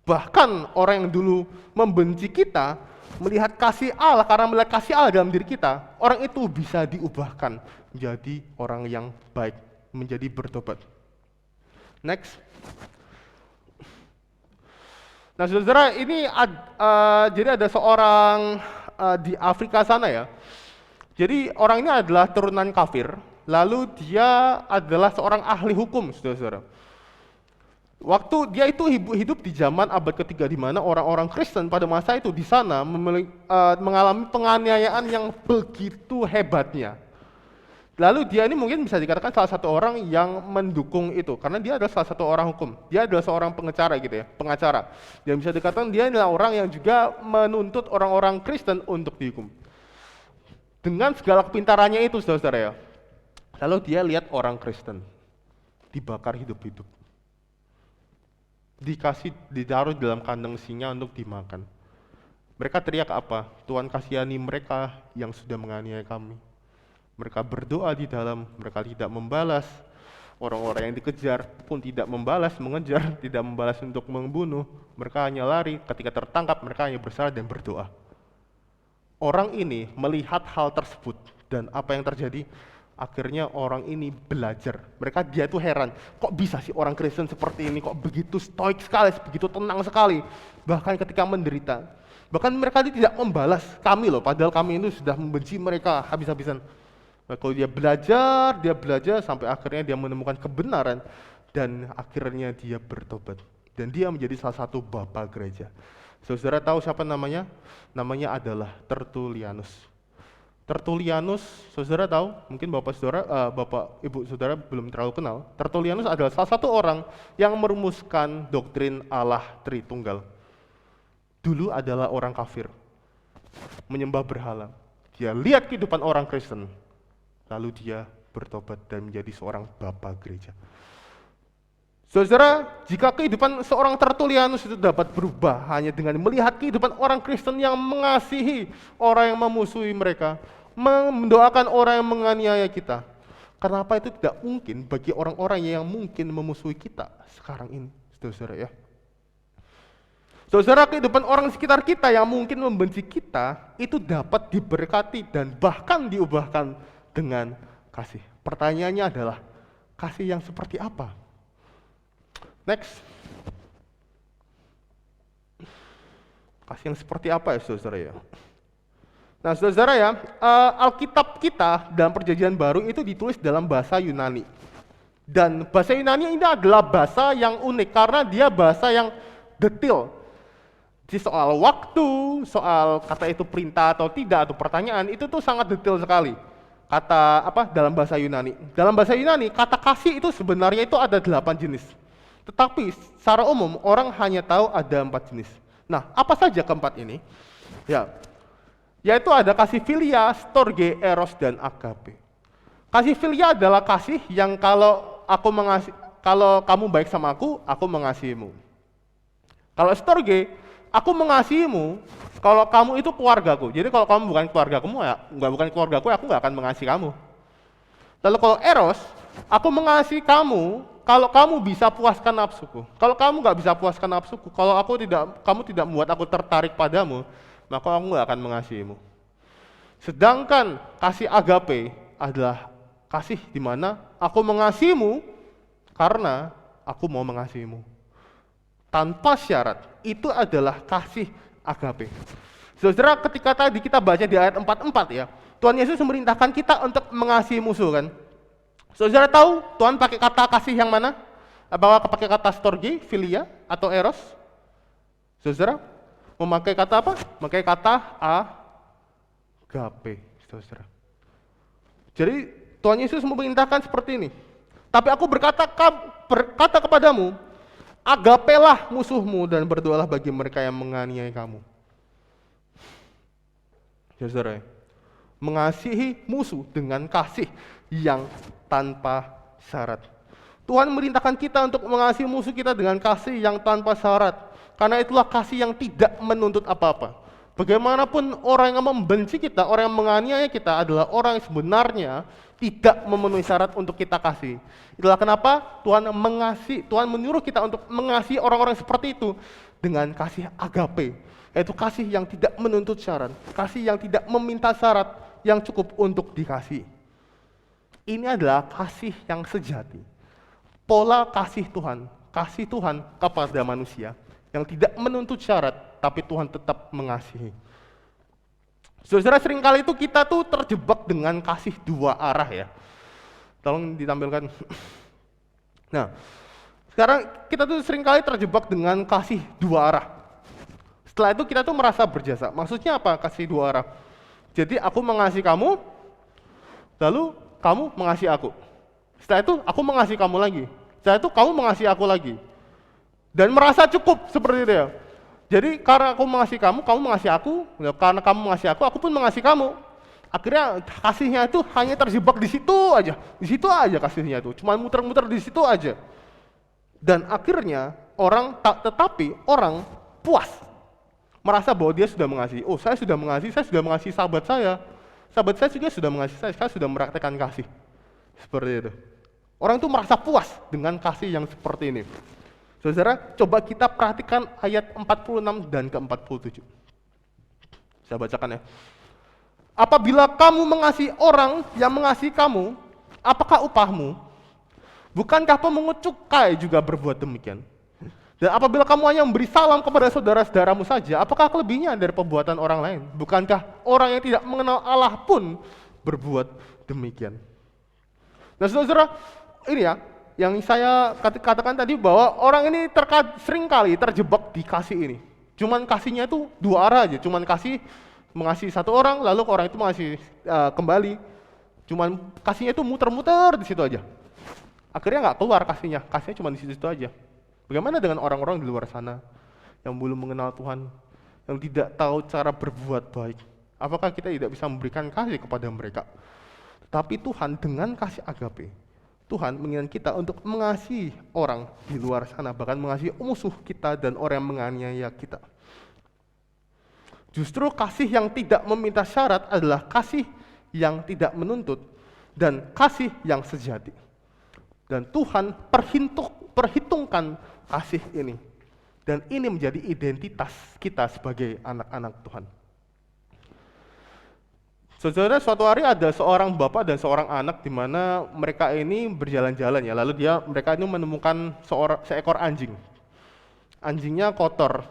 Bahkan orang yang dulu membenci kita, melihat kasih Allah, karena melihat kasih Allah dalam diri kita, orang itu bisa diubahkan menjadi orang yang baik, menjadi bertobat. Next. Nah saudara, ini jadi ada seorang di Afrika sana ya. Jadi orang ini adalah turunan kafir, lalu dia adalah seorang ahli hukum, saudara-saudara. Waktu dia itu hidup di zaman abad ketiga, di mana orang-orang Kristen pada masa itu di sana mengalami penganiayaan yang begitu hebatnya. Lalu dia ini mungkin bisa dikatakan salah satu orang yang mendukung itu, karena dia adalah salah satu orang hukum. Dia adalah seorang pengacara gitu ya, pengacara. Dan bisa dikatakan dia adalah orang yang juga menuntut orang-orang Kristen untuk dihukum. Dengan segala kepintarannya itu, saudara-saudara ya. Lalu dia lihat orang Kristen dibakar hidup-hidup, ditaruh dalam kandang singa untuk dimakan. Mereka teriak apa? Tuhan kasihani mereka yang sudah menganiaya kami. Mereka berdoa di dalam, mereka tidak membalas. Orang-orang yang dikejar pun tidak membalas, mengejar, tidak membalas untuk membunuh. Mereka hanya lari, ketika tertangkap mereka hanya bersalah dan berdoa. Orang ini melihat hal tersebut, dan apa yang terjadi? Akhirnya orang ini belajar. Dia tuh heran, kok bisa sih orang Kristen seperti ini, kok begitu stoik sekali, begitu tenang sekali, bahkan ketika menderita. Bahkan mereka tidak membalas kami loh, padahal kami itu sudah membenci mereka habis-habisan. Nah, kalau dia belajar sampai akhirnya dia menemukan kebenaran, dan akhirnya dia bertobat. Dan dia menjadi salah satu bapak gereja. Saudara tahu siapa namanya? Namanya adalah Tertullianus. Tertullianus, saudara tahu? Mungkin bapak ibu saudara belum terlalu kenal. Tertullianus adalah salah satu orang yang merumuskan doktrin Allah Tritunggal. Dulu adalah orang kafir, menyembah berhala. Dia lihat kehidupan orang Kristen, lalu dia bertobat dan menjadi seorang bapak gereja. Saudara, jika kehidupan seorang Tertullianus itu dapat berubah hanya dengan melihat kehidupan orang Kristen yang mengasihi orang yang memusuhi mereka, mendoakan orang yang menganiaya kita, kenapa itu tidak mungkin bagi orang-orang yang mungkin memusuhi kita sekarang ini, saudara ya? Saudara, kehidupan orang sekitar kita yang mungkin membenci kita itu dapat diberkati dan bahkan diubahkan dengan kasih. Pertanyaannya adalah, kasih yang seperti apa? Next. Kasih yang seperti apa ya, saudara ya? Nah, saudara ya, Alkitab kita dalam Perjanjian Baru itu ditulis dalam bahasa Yunani. Dan bahasa Yunani ini adalah bahasa yang unik karena dia bahasa yang detail. Jadi soal waktu, soal kata itu perintah atau tidak, atau pertanyaan, itu tuh sangat detail sekali. Kata dalam bahasa Yunani. Dalam bahasa Yunani, kata kasih itu sebenarnya itu ada 8 jenis. Tetapi secara umum orang hanya tahu ada 4 jenis. Nah, apa saja keempat ini? Ya, yaitu ada kasih filia, storge, eros, dan agape. Kasih filia adalah kasih yang kalau kamu baik sama aku mengasihimu. Kalau storge, aku mengasihimu kalau kamu itu keluargaku. Jadi kalau kamu bukan keluargaku, aku nggak akan mengasihi kamu. Lalu kalau eros, aku mengasihi kamu kalau kamu bisa puaskan nafsuku. Kalau kamu nggak bisa puaskan nafsuku, kalau kamu tidak membuat aku tertarik padamu, maka aku nggak akan mengasihimu. Sedangkan kasih agape adalah kasih di mana aku mengasihimu karena aku mau mengasihimu. Tanpa syarat, itu adalah kasih agape. Saudara, ketika tadi kita baca di ayat 44 ya, Tuhan Yesus memerintahkan kita untuk mengasihi musuh kan. Saudara tahu Tuhan pakai kata kasih yang mana? Apakah pakai kata storge, filia, atau eros? Saudara, memakai kata apa? Memakai kata agape, saudara. Jadi Tuhan Yesus memerintahkan seperti ini. Tapi aku berkata kepadamu, agapelah musuhmu dan berdoalah bagi mereka yang menganiaya kamu. Saudara, mengasihi musuh dengan kasih yang tanpa syarat. Tuhan merintahkan kita untuk mengasihi musuh kita dengan kasih yang tanpa syarat. Karena itulah kasih yang tidak menuntut apa-apa. Bagaimanapun orang yang membenci kita, orang yang menganiaya kita adalah orang yang sebenarnya tidak memenuhi syarat untuk kita kasih. Itulah kenapa Tuhan menyuruh kita untuk mengasihi orang-orang seperti itu dengan kasih agape, yaitu kasih yang tidak menuntut syarat, kasih yang tidak meminta syarat, yang cukup untuk dikasih. Ini adalah kasih yang sejati. Pola kasih Tuhan kepada manusia yang tidak menuntut syarat, tapi Tuhan tetap mengasihi. Saudara, seringkali itu kita tuh terjebak dengan kasih dua arah ya. Tolong ditampilkan. Nah, sekarang kita tuh seringkali terjebak dengan kasih dua arah. Setelah itu kita tuh merasa berjasa. Maksudnya apa kasih dua arah? Jadi aku mengasihi kamu, lalu kamu mengasihi aku. Setelah itu aku mengasihi kamu lagi. Setelah itu kamu mengasihi aku lagi. Dan merasa cukup seperti itu ya. Jadi karena aku mengasihi kamu mengasihi aku. Karena kamu mengasihi aku pun mengasihi kamu. Akhirnya kasihnya itu hanya terjebak di situ aja. Di situ aja kasihnya itu. Cuma muter-muter di situ aja. Dan akhirnya orang puas. Merasa bahwa dia sudah mengasihi. Oh, saya sudah mengasihi sahabat saya. Sahabat saya juga sudah mengasihi saya sudah mempraktekkan kasih. Seperti itu. Orang itu merasa puas dengan kasih yang seperti ini. Saudara, coba kita perhatikan ayat 46 dan ke-47. Saya bacakan ya. Apabila kamu mengasihi orang yang mengasihi kamu, apakah upahmu? Bukankah pemungut cukai juga berbuat demikian? Dan apabila kamu hanya memberi salam kepada saudara-saudaramu saja, apakah kelebihnya dari perbuatan orang lain? Bukankah orang yang tidak mengenal Allah pun berbuat demikian? Nah saudara, ini ya, yang saya katakan tadi bahwa orang ini seringkali terjebak di kasih ini. Cuman kasihnya itu dua arah aja, cuman mengasihi satu orang, lalu orang itu mengasihi kembali. Cuman kasihnya itu muter-muter di situ aja. Akhirnya nggak keluar kasihnya cuma di situ aja. Bagaimana dengan orang-orang di luar sana yang belum mengenal Tuhan, yang tidak tahu cara berbuat baik? Apakah kita tidak bisa memberikan kasih kepada mereka? Tapi Tuhan dengan kasih agape, Tuhan menginginkan kita untuk mengasihi orang di luar sana, bahkan mengasihi musuh kita dan orang yang menganiaya kita. Justru kasih yang tidak meminta syarat adalah kasih yang tidak menuntut dan kasih yang sejati. Dan Tuhan perhitungkan kasih ini. Dan ini menjadi identitas kita sebagai anak-anak Tuhan. Saudara, suatu hari ada seorang bapak dan seorang anak di mana mereka ini berjalan-jalan ya. Lalu mereka ini menemukan seekor anjing. Anjingnya kotor.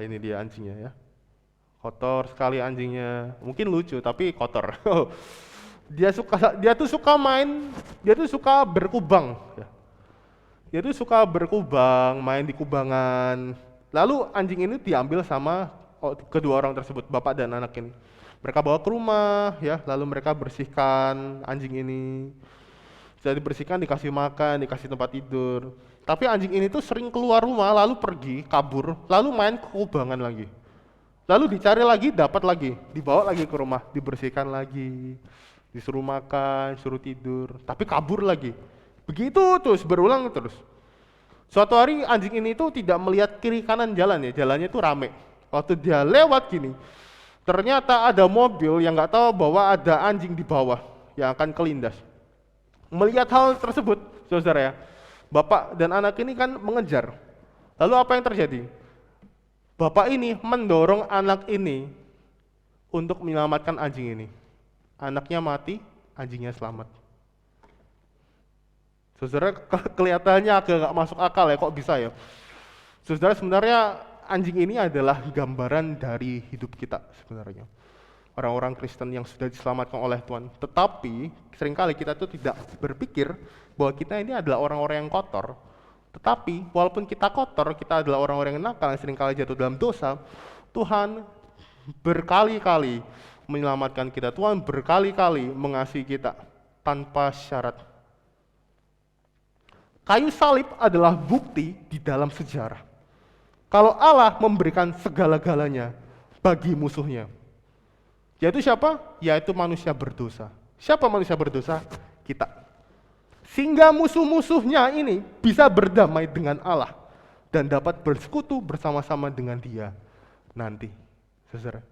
Ini dia anjingnya ya. Kotor sekali anjingnya. Mungkin lucu tapi kotor. Dia tuh suka berkubang ya. Dia tuh suka berkubang, main di kubangan. Lalu anjing ini diambil sama kedua orang tersebut, bapak dan anak ini. Mereka bawa ke rumah ya, lalu mereka bersihkan anjing ini. Setelah dibersihkan, dikasih makan, dikasih tempat tidur. Tapi anjing ini tuh sering keluar rumah, lalu pergi, kabur, lalu main ke kubangan lagi. Lalu dicari lagi, dapat lagi, dibawa lagi ke rumah, dibersihkan lagi. Disuruh makan, suruh tidur, tapi kabur lagi. Begitu terus, berulang terus. Suatu hari anjing ini tuh tidak melihat kiri kanan jalan ya, jalannya tuh rame. Waktu dia lewat gini, ternyata ada mobil yang nggak tahu bahwa ada anjing di bawah yang akan kelindas. Melihat hal tersebut, saudara ya, bapak dan anak ini kan mengejar. Lalu apa yang terjadi? Bapak ini mendorong anak ini untuk menyelamatkan anjing ini. Anaknya mati, anjingnya selamat. Saudara, kelihatannya agak nggak masuk akal ya, kok bisa ya? Saudara, sebenarnya anjing ini adalah gambaran dari hidup kita sebenarnya. Orang-orang Kristen yang sudah diselamatkan oleh Tuhan. Tetapi, seringkali kita tuh tidak berpikir bahwa kita ini adalah orang-orang yang kotor. Tetapi, walaupun kita kotor, kita adalah orang-orang yang nakal, yang seringkali jatuh dalam dosa, Tuhan berkali-kali menyelamatkan kita. Tuhan berkali-kali mengasihi kita tanpa syarat. Kayu salib adalah bukti di dalam sejarah kalau Allah memberikan segala-galanya bagi musuhnya. Yaitu siapa? Yaitu manusia berdosa. Siapa manusia berdosa? Kita. Sehingga musuh-musuhnya ini bisa berdamai dengan Allah dan dapat bersekutu bersama-sama dengan Dia nanti. Saudara.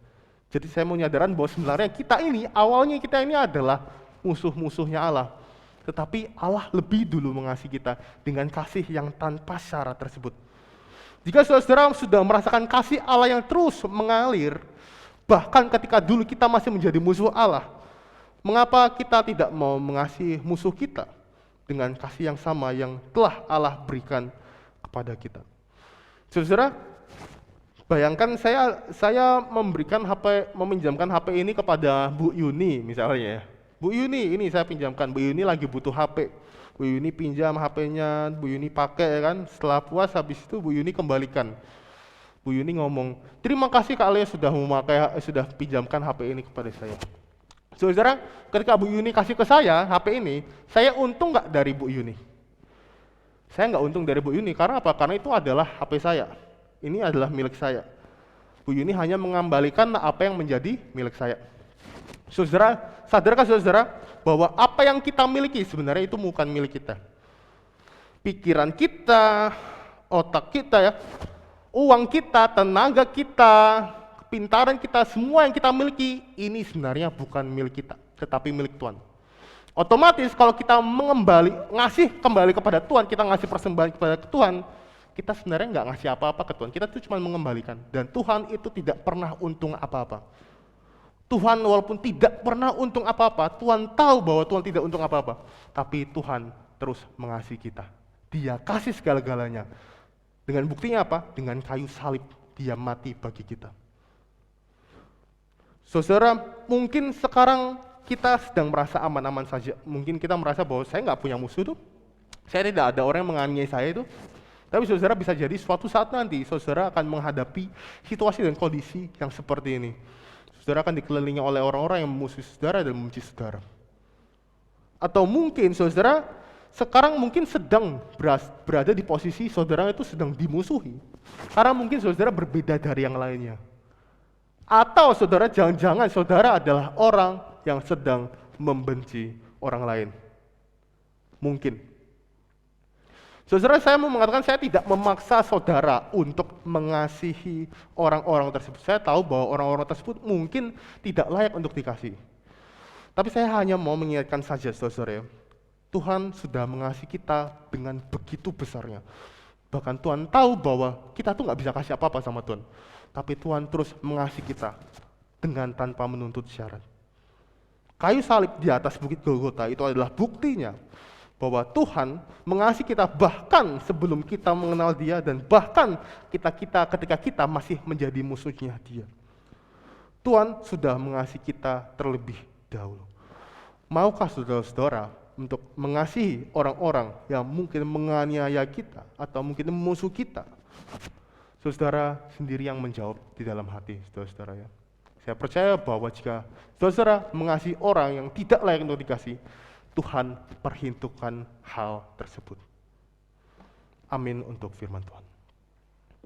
Jadi saya mau nyadaran bahwa sebenarnya awalnya kita ini adalah musuh-musuhnya Allah. Tetapi Allah lebih dulu mengasihi kita dengan kasih yang tanpa syarat tersebut. Jika saudara sudah merasakan kasih Allah yang terus mengalir, bahkan ketika dulu kita masih menjadi musuh Allah, mengapa kita tidak mau mengasihi musuh kita dengan kasih yang sama yang telah Allah berikan kepada kita? Saudara, bayangkan saya meminjamkan HP ini kepada Bu Yuni misalnya ya. Bu Yuni, ini saya pinjamkan. Bu Yuni lagi butuh HP. Bu Yuni pinjam HP-nya, Bu Yuni pakai kan. Setelah puas habis itu Bu Yuni kembalikan. Bu Yuni ngomong, "Terima kasih Kak Leo sudah pinjamkan HP ini kepada saya." Saudara, ketika Bu Yuni kasih ke saya HP ini, saya untung nggak dari Bu Yuni? Saya nggak untung dari Bu Yuni, karena apa? Karena itu adalah HP saya. Ini adalah milik saya. Bu Yuni hanya mengembalikan apa yang menjadi milik saya. Saudara, sadarkah saudara bahwa apa yang kita miliki sebenarnya itu bukan milik kita? Pikiran kita, otak kita ya, uang kita, tenaga kita, kepintaran kita, semua yang kita miliki ini sebenarnya bukan milik kita, tetapi milik Tuhan. Otomatis kalau kita ngasih kembali kepada Tuhan, kita ngasih persembahan kepada Tuhan, kita sebenarnya nggak ngasih apa-apa ke Tuhan, kita itu cuma mengembalikan. Dan Tuhan itu tidak pernah untung apa-apa. Tuhan walaupun tidak pernah untung apa-apa, Tuhan tahu bahwa Tuhan tidak untung apa-apa, tapi Tuhan terus mengasihi kita. Dia kasih segala-galanya. Dengan buktinya apa? Dengan kayu salib, Dia mati bagi kita. Saudara, mungkin sekarang kita sedang merasa aman-aman saja. Mungkin kita merasa bahwa saya nggak punya musuh tuh. Saya tidak ada orang yang menganiaya saya itu. Tapi saudara bisa jadi suatu saat nanti, saudara akan menghadapi situasi dan kondisi yang seperti ini. Saudara akan dikelilingi oleh orang-orang yang memusuhi saudara dan membenci saudara. Atau mungkin saudara sekarang mungkin sedang berada di posisi saudara itu sedang dimusuhi. Karena mungkin saudara berbeda dari yang lainnya. Atau saudara jangan-jangan saudara adalah orang yang sedang membenci orang lain. Mungkin. Saudara, saya mau mengatakan saya tidak memaksa saudara untuk mengasihi orang-orang tersebut. Saya tahu bahwa orang-orang tersebut mungkin tidak layak untuk dikasihi. Tapi saya hanya mau mengingatkan saja saudara, Tuhan sudah mengasihi kita dengan begitu besarnya. Bahkan Tuhan tahu bahwa kita tuh nggak bisa kasih apa-apa sama Tuhan. Tapi Tuhan terus mengasihi kita dengan tanpa menuntut syarat. Kayu salib di atas bukit Golgota itu adalah buktinya bahwa Tuhan mengasihi kita bahkan sebelum kita mengenal Dia dan bahkan ketika kita masih menjadi musuhnya Dia. Tuhan sudah mengasihi kita terlebih dahulu. Maukah saudara-saudara untuk mengasihi orang-orang yang mungkin menganiaya kita atau mungkin musuh kita? Saudara sendiri yang menjawab di dalam hati saudara-saudara ya. Saya percaya bahwa jika saudara mengasihi orang yang tidak layak untuk dikasihi, Tuhan perhitungkan hal tersebut. Amin untuk firman Tuhan.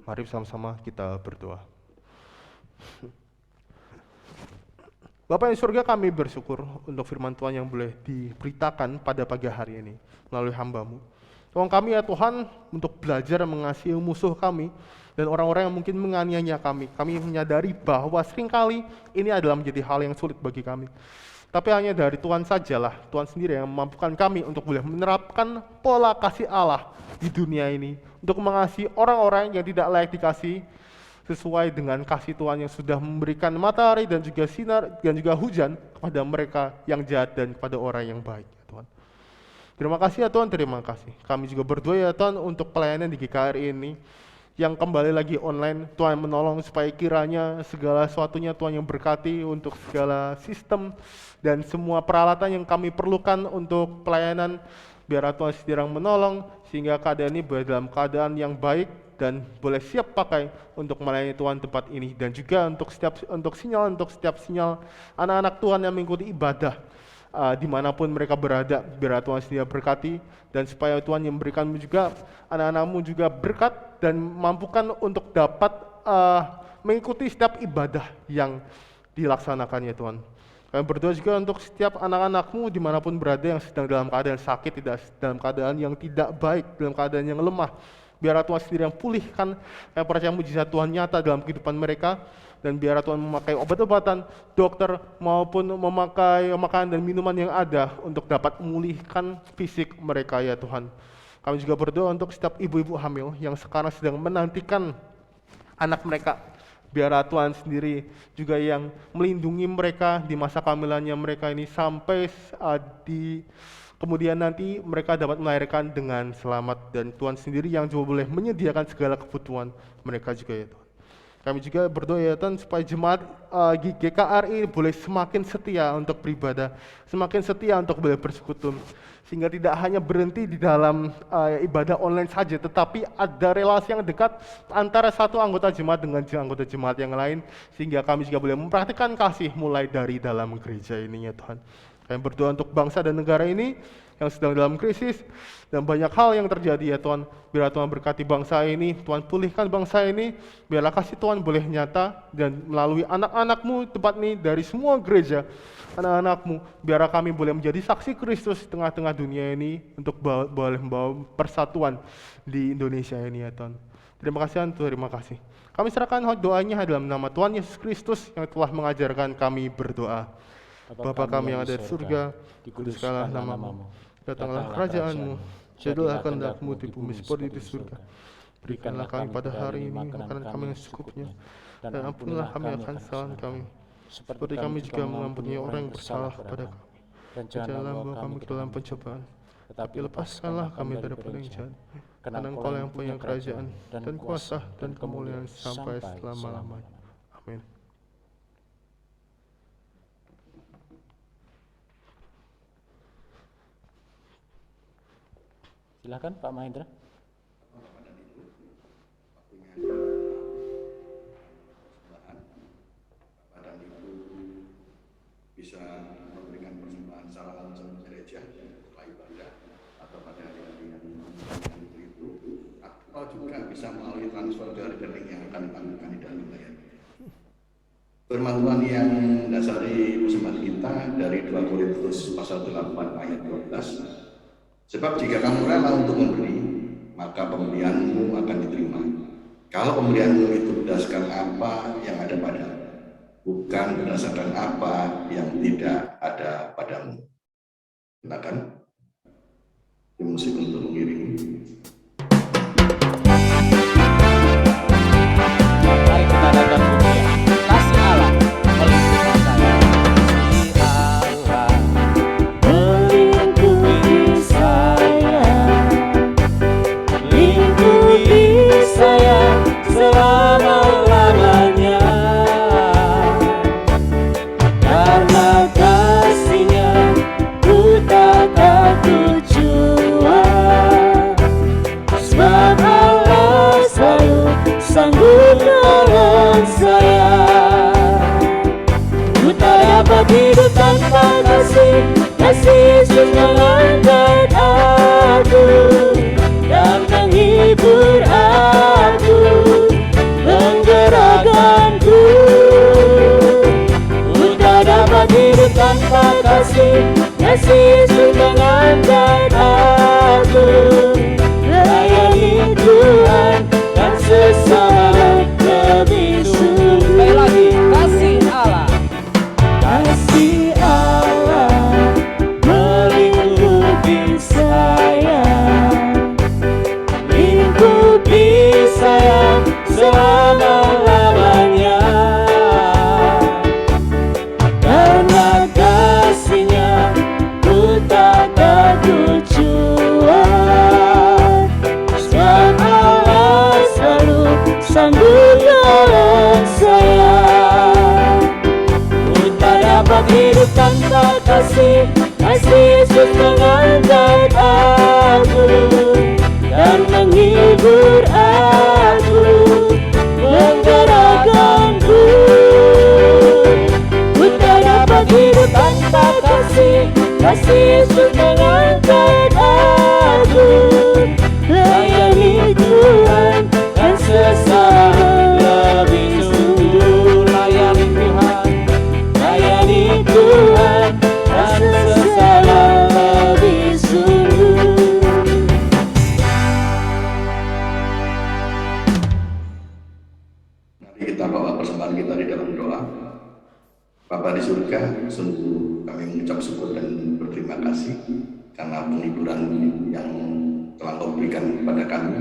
Mari sama-sama kita berdoa. Bapa yang di surga, kami bersyukur untuk firman Tuhan yang boleh diberitakan pada pagi hari ini melalui hamba-Mu. Tolong kami ya Tuhan untuk belajar mengasihi musuh kami dan orang-orang yang mungkin menganiaya kami. Kami menyadari bahwa seringkali ini adalah menjadi hal yang sulit bagi kami. Tapi hanya dari Tuhan sajalah, Tuhan sendiri yang memampukan kami untuk boleh menerapkan pola kasih Allah di dunia ini, untuk mengasihi orang-orang yang tidak layak dikasihi, sesuai dengan kasih Tuhan yang sudah memberikan matahari dan juga sinar dan juga hujan kepada mereka yang jahat dan kepada orang yang baik, ya Tuhan. Terima kasih ya Tuhan, terima kasih. Kami juga berdoa ya Tuhan untuk pelayanan di GKRI ini, yang kembali lagi online. Tuhan menolong supaya kiranya segala sesuatunya Tuhan yang berkati untuk segala sistem dan semua peralatan yang kami perlukan untuk pelayanan, biar Tuhan sedang menolong sehingga keadaan ini berada dalam keadaan yang baik dan boleh siap pakai untuk melayani Tuhan tempat ini, dan juga untuk setiap sinyal anak-anak Tuhan yang mengikuti ibadah dimanapun mereka berada. Biar Tuhan sendiri berkati, dan supaya Tuhan yang memberikanmu juga, anak-anakmu juga berkat dan mampukan untuk dapat mengikuti setiap ibadah yang dilaksanakannya Tuhan. Kami berdoa juga untuk setiap anak-anakmu dimanapun berada yang sedang dalam keadaan sakit, tidak dalam keadaan yang tidak baik, dalam keadaan yang lemah. Biar Tuhan sendiri yang pulihkan. Kami percaya mujizat Tuhan nyata dalam kehidupan mereka, dan biar Tuhan memakai obat-obatan, dokter, maupun memakai makanan dan minuman yang ada untuk dapat memulihkan fisik mereka ya Tuhan. Kami juga berdoa untuk setiap ibu-ibu hamil yang sekarang sedang menantikan anak mereka. Biar Tuhan sendiri juga yang melindungi mereka di masa kehamilannya mereka ini, sampai di kemudian nanti mereka dapat melahirkan dengan selamat, dan Tuhan sendiri yang juga boleh menyediakan segala kebutuhan mereka juga ya Tuhan. Kami juga berdoa ya Tuhan supaya jemaat GKRI boleh semakin setia untuk beribadah, semakin setia untuk boleh bersekutu, sehingga tidak hanya berhenti di dalam ibadah online saja, tetapi ada relasi yang dekat antara satu anggota jemaat dengan anggota jemaat yang lain, sehingga kami juga boleh mempraktikkan kasih mulai dari dalam gereja ini ya Tuhan. Kami berdoa untuk bangsa dan negara ini yang sedang dalam krisis, dan banyak hal yang terjadi ya Tuhan. Biar Tuhan berkati bangsa ini, Tuhan pulihkan bangsa ini, biarlah kasih Tuhan boleh nyata, dan melalui anak-anakmu tempat ini dari semua gereja, anak-anakmu, biar kami boleh menjadi saksi Kristus di tengah-tengah dunia ini, untuk boleh membawa persatuan di Indonesia ini ya Tuhan. Terima kasih Tuhan, terima kasih. Kami serahkan doanya dalam nama Tuhan Yesus Kristus yang telah mengajarkan kami berdoa. Bapa kami yang ada di surga, dikuduskanlah namamu, datanglah kerajaan-Mu, jadilah kehendak-Mu di bumi seperti di surga. Berikanlah kami pada hari ini makanan kami yang secukupnya, dan ampunilah kami akan kesalahan kami, seperti kami juga mengampuni orang yang bersalah kepada kami. Dan janganlah membawa kami ke dalam pencobaan, tetapi lepaskanlah kami daripada yang jahat. Karena Engkau yang punya kerajaan, dan kuasa, dan kemuliaan sampai selama-lamanya. Amin. Silakan Pak Mahendra. Bapak dan Ibu bisa memberikan persembahan secara langsung ke gereja setelah ibadah, atau pada hari-hari yang itu, atau juga bisa melalui transfer ke rekening yang akan ditanggungan di dalam layar. Firman Tuhan yang mendasari persembahan kita dari 2 Korintus pasal 8 ayat 12. Sebab jika kamu rela untuk memberi, maka pemberianmu akan diterima. Kalau pemberianmu itu berdasarkan apa yang ada padamu, bukan berdasarkan apa yang tidak ada padamu. Silakan tim musik untuk mengiringi. Mari kita adakan pujian kasih Allah melingkupi saya. Selama-lamanya, karena kasih-Nya ku tak takut jua, sebab Allah selalu sanggup menolong saya. Ku tak dapat hidup tanpa kasih, kasih Yesus mengangkat aku dan menghibur aku, menggerakkanku. Ku tak dapat hidup tanpa kasih, kasih Yesus mengangkat aku, layani Tuhan dan sesama lebih sungguh. Sekali lagi, kasih Allah. Kasih Allah melingkupi saya, lingkupi saya selama-lamanya. Karena kasih-Nya ku tak takut jua, sebab Allah selalu sanggup menolong saya. Ku tak dapat hidup tanpa kasih, kasih Yesus mengangkat aku dan menghibur aku, Yesus mengangkat aku. Layani Tuhan dan sesat lebih sungguh. Layani Tuhan, layani Tuhan dan sesat lebih sungguh. Mari kita bawa persembahan kita di dalam doa. Bapa di surga, sungguh kami mengucap syukur dan berterima kasih karena penghiburan yang telah Kau berikan kepada kami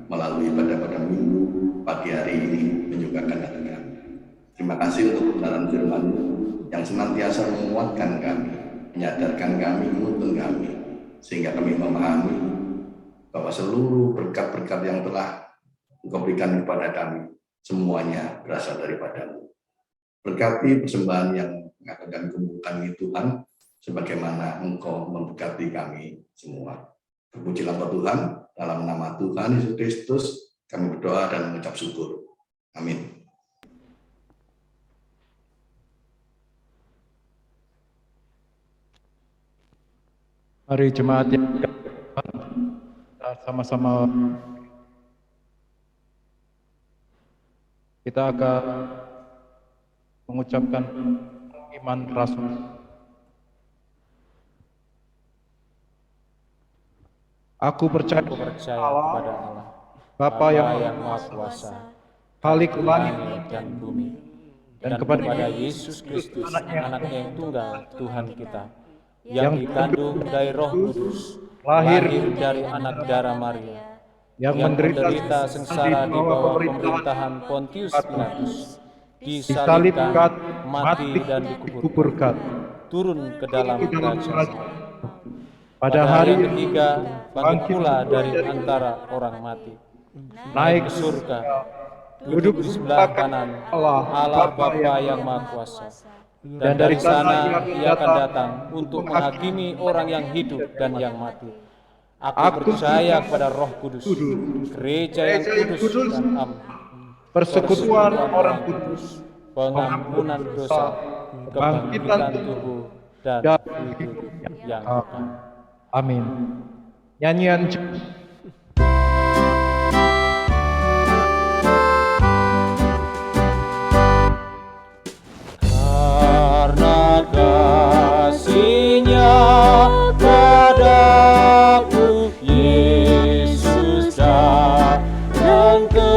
melalui pada minggu pagi hari ini menyukakan hati kami. Terima kasih untuk kebenaran firman yang senantiasa menguatkan kami, menyadarkan kami, menuntun kami, sehingga kami memahami bahwa seluruh berkat-berkat yang telah Engkau berikan kepada kami semuanya berasal daripada-Mu. Berkati persembahan yang akan kami kumpulkan ini Tuhan, sebagaimana Engkau memberkati kami semua. Terpujilah Engkau Tuhan, dalam nama Tuhan Yesus Kristus kami berdoa dan mengucap syukur. Amin. Mari jemaat yang kita sama-sama kita akan mengucapkan iman Rasul. Aku percaya kepada Allah, Bapa yang Maha Kuasa, Khalik langit dan bumi, dan dan kepada kepada Yesus Kristus, Anaknya Anaknya yang tunggal, Tuhan kita, yang yang dikandung dari Roh Kudus, lahir dari anak darah Maria, yang yang menderita menderita sengsara di bawah pemerintahan Pontius Pilatus, disalibkan, mati dan dikuburkan, turun ke dalam kerajaan. pada Pada hari yang ketiga, bangkit pula dari antara orang mati, naik ke surga, duduk di sebelah kanan Allah Bapa yang Maha Kuasa. Dan dari sana Ia akan datang untuk menghakimi orang yang hidup dan yang mati. Aku percaya kepada Roh Kudus, gereja yang kudus dan am, persekutuan orang kudus, pengampunan dosa, kebangkitan tubuh, dan hidup yang kekal. Amin. Nyanyian Karena kasih-Nya padaku, Yesus datang ke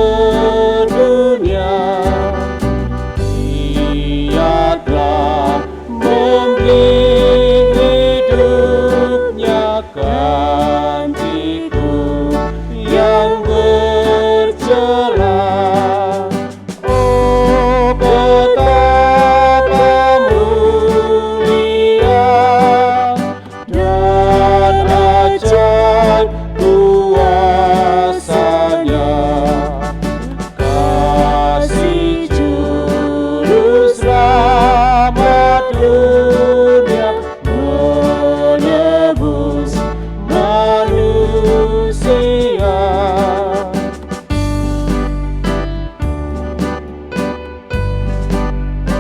dunia. Ia telah memberi hidupnya gantiku yang bercelah. Oh, betapa mulia dan ajaib kuasa-Nya. Kasih Juru Selamat dunia menebus manusia.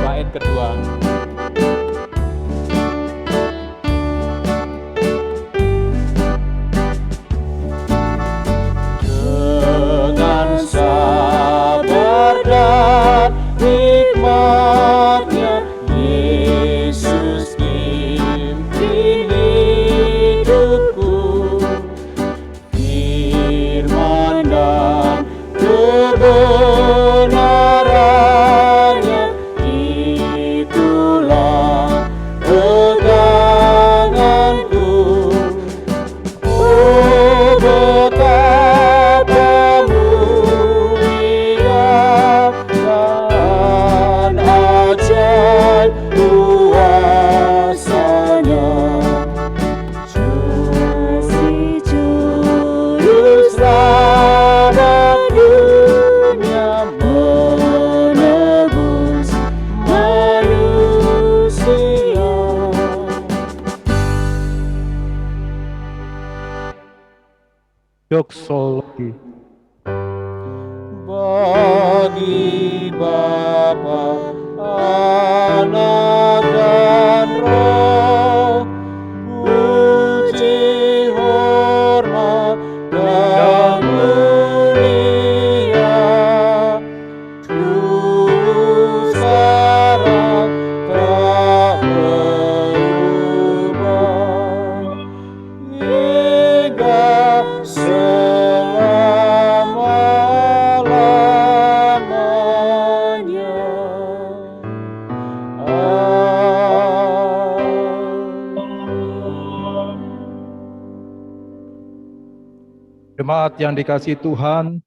Bait kedua. Dengan sabar dan hikmat-Nya, Yesus pimpin hidupku. Firman dan kebenaran-Nya, itulah peganganku. Oh, betapa mulia dan ajaib kuasa-Nya. Kasih Juru Selamat dunia menebus manusia. doksologi. Bagi Bapa, Anak dan Roh Jemaat yang dikasihi Tuhan,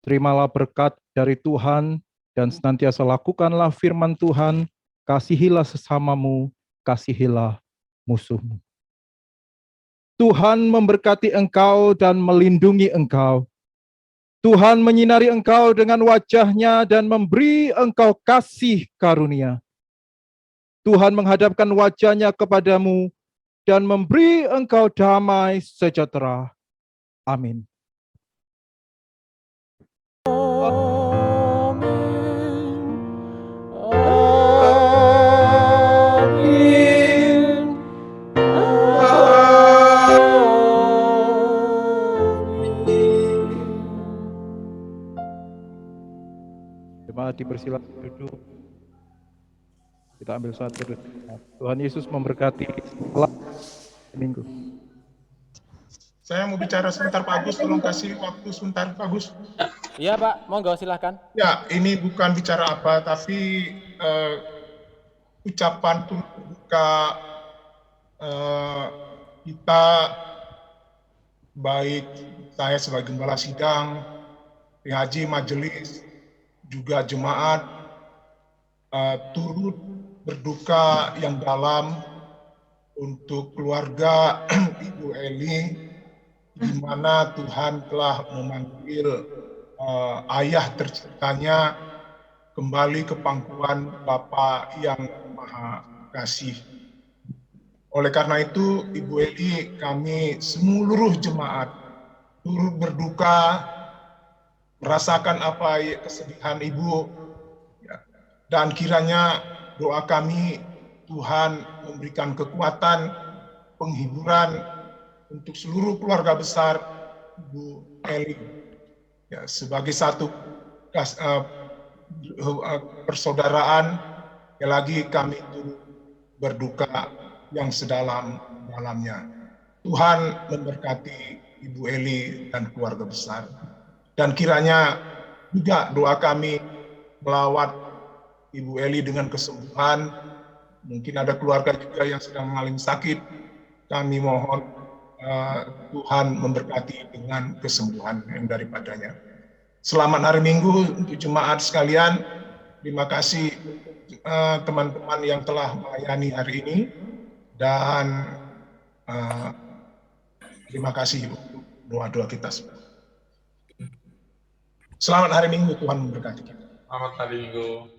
terimalah berkat dari Tuhan dan senantiasa lakukanlah firman Tuhan, kasihilah sesamamu, kasihilah musuhmu. Tuhan memberkati engkau dan melindungi engkau. Tuhan menyinari engkau dengan wajah-Nya dan memberi engkau kasih karunia. Tuhan menghadapkan wajah-Nya kepadamu dan memberi engkau damai sejahtera. Amin. Jemaat dipersilakan duduk. Kita ambil satu detik. Tuhan Yesus memberkati. Selamat minggu. Saya mau bicara sebentar Pak Agus, tolong kasih waktu sebentar Pak Agus. Iya Pak, monggo silahkan. Ya, ini bukan bicara apa, tapi ucapan duka kita, baik saya sebagai gembala sidang, PHJ majelis, juga jemaat, turut berduka yang dalam untuk keluarga Ibu Eli, di mana Tuhan telah memanggil ayah tercintanya kembali ke pangkuan Bapa yang Maha Kasih. Oleh karena itu, Ibu Eli, kami seluruh jemaat turut berduka, merasakan apa kesedihan Ibu, dan kiranya doa kami Tuhan memberikan kekuatan, penghiburan untuk seluruh keluarga besar Ibu Eli, ya, sebagai satu persaudaraan. Ya, lagi kami turut berduka yang sedalam-dalamnya. Tuhan memberkati Ibu Eli dan keluarga besar. Dan kiranya juga doa kami melawat Ibu Eli dengan kesembuhan. Mungkin ada keluarga juga yang sedang mengalami sakit. Kami mohon Tuhan memberkati dengan kesembuhan yang daripadanya. Selamat hari Minggu untuk jemaat sekalian. Terima kasih teman-teman yang telah melayani hari ini. Dan terima kasih untuk doa-doa kita semua. Selamat hari Minggu, Tuhan memberkati kita. Selamat hari Minggu.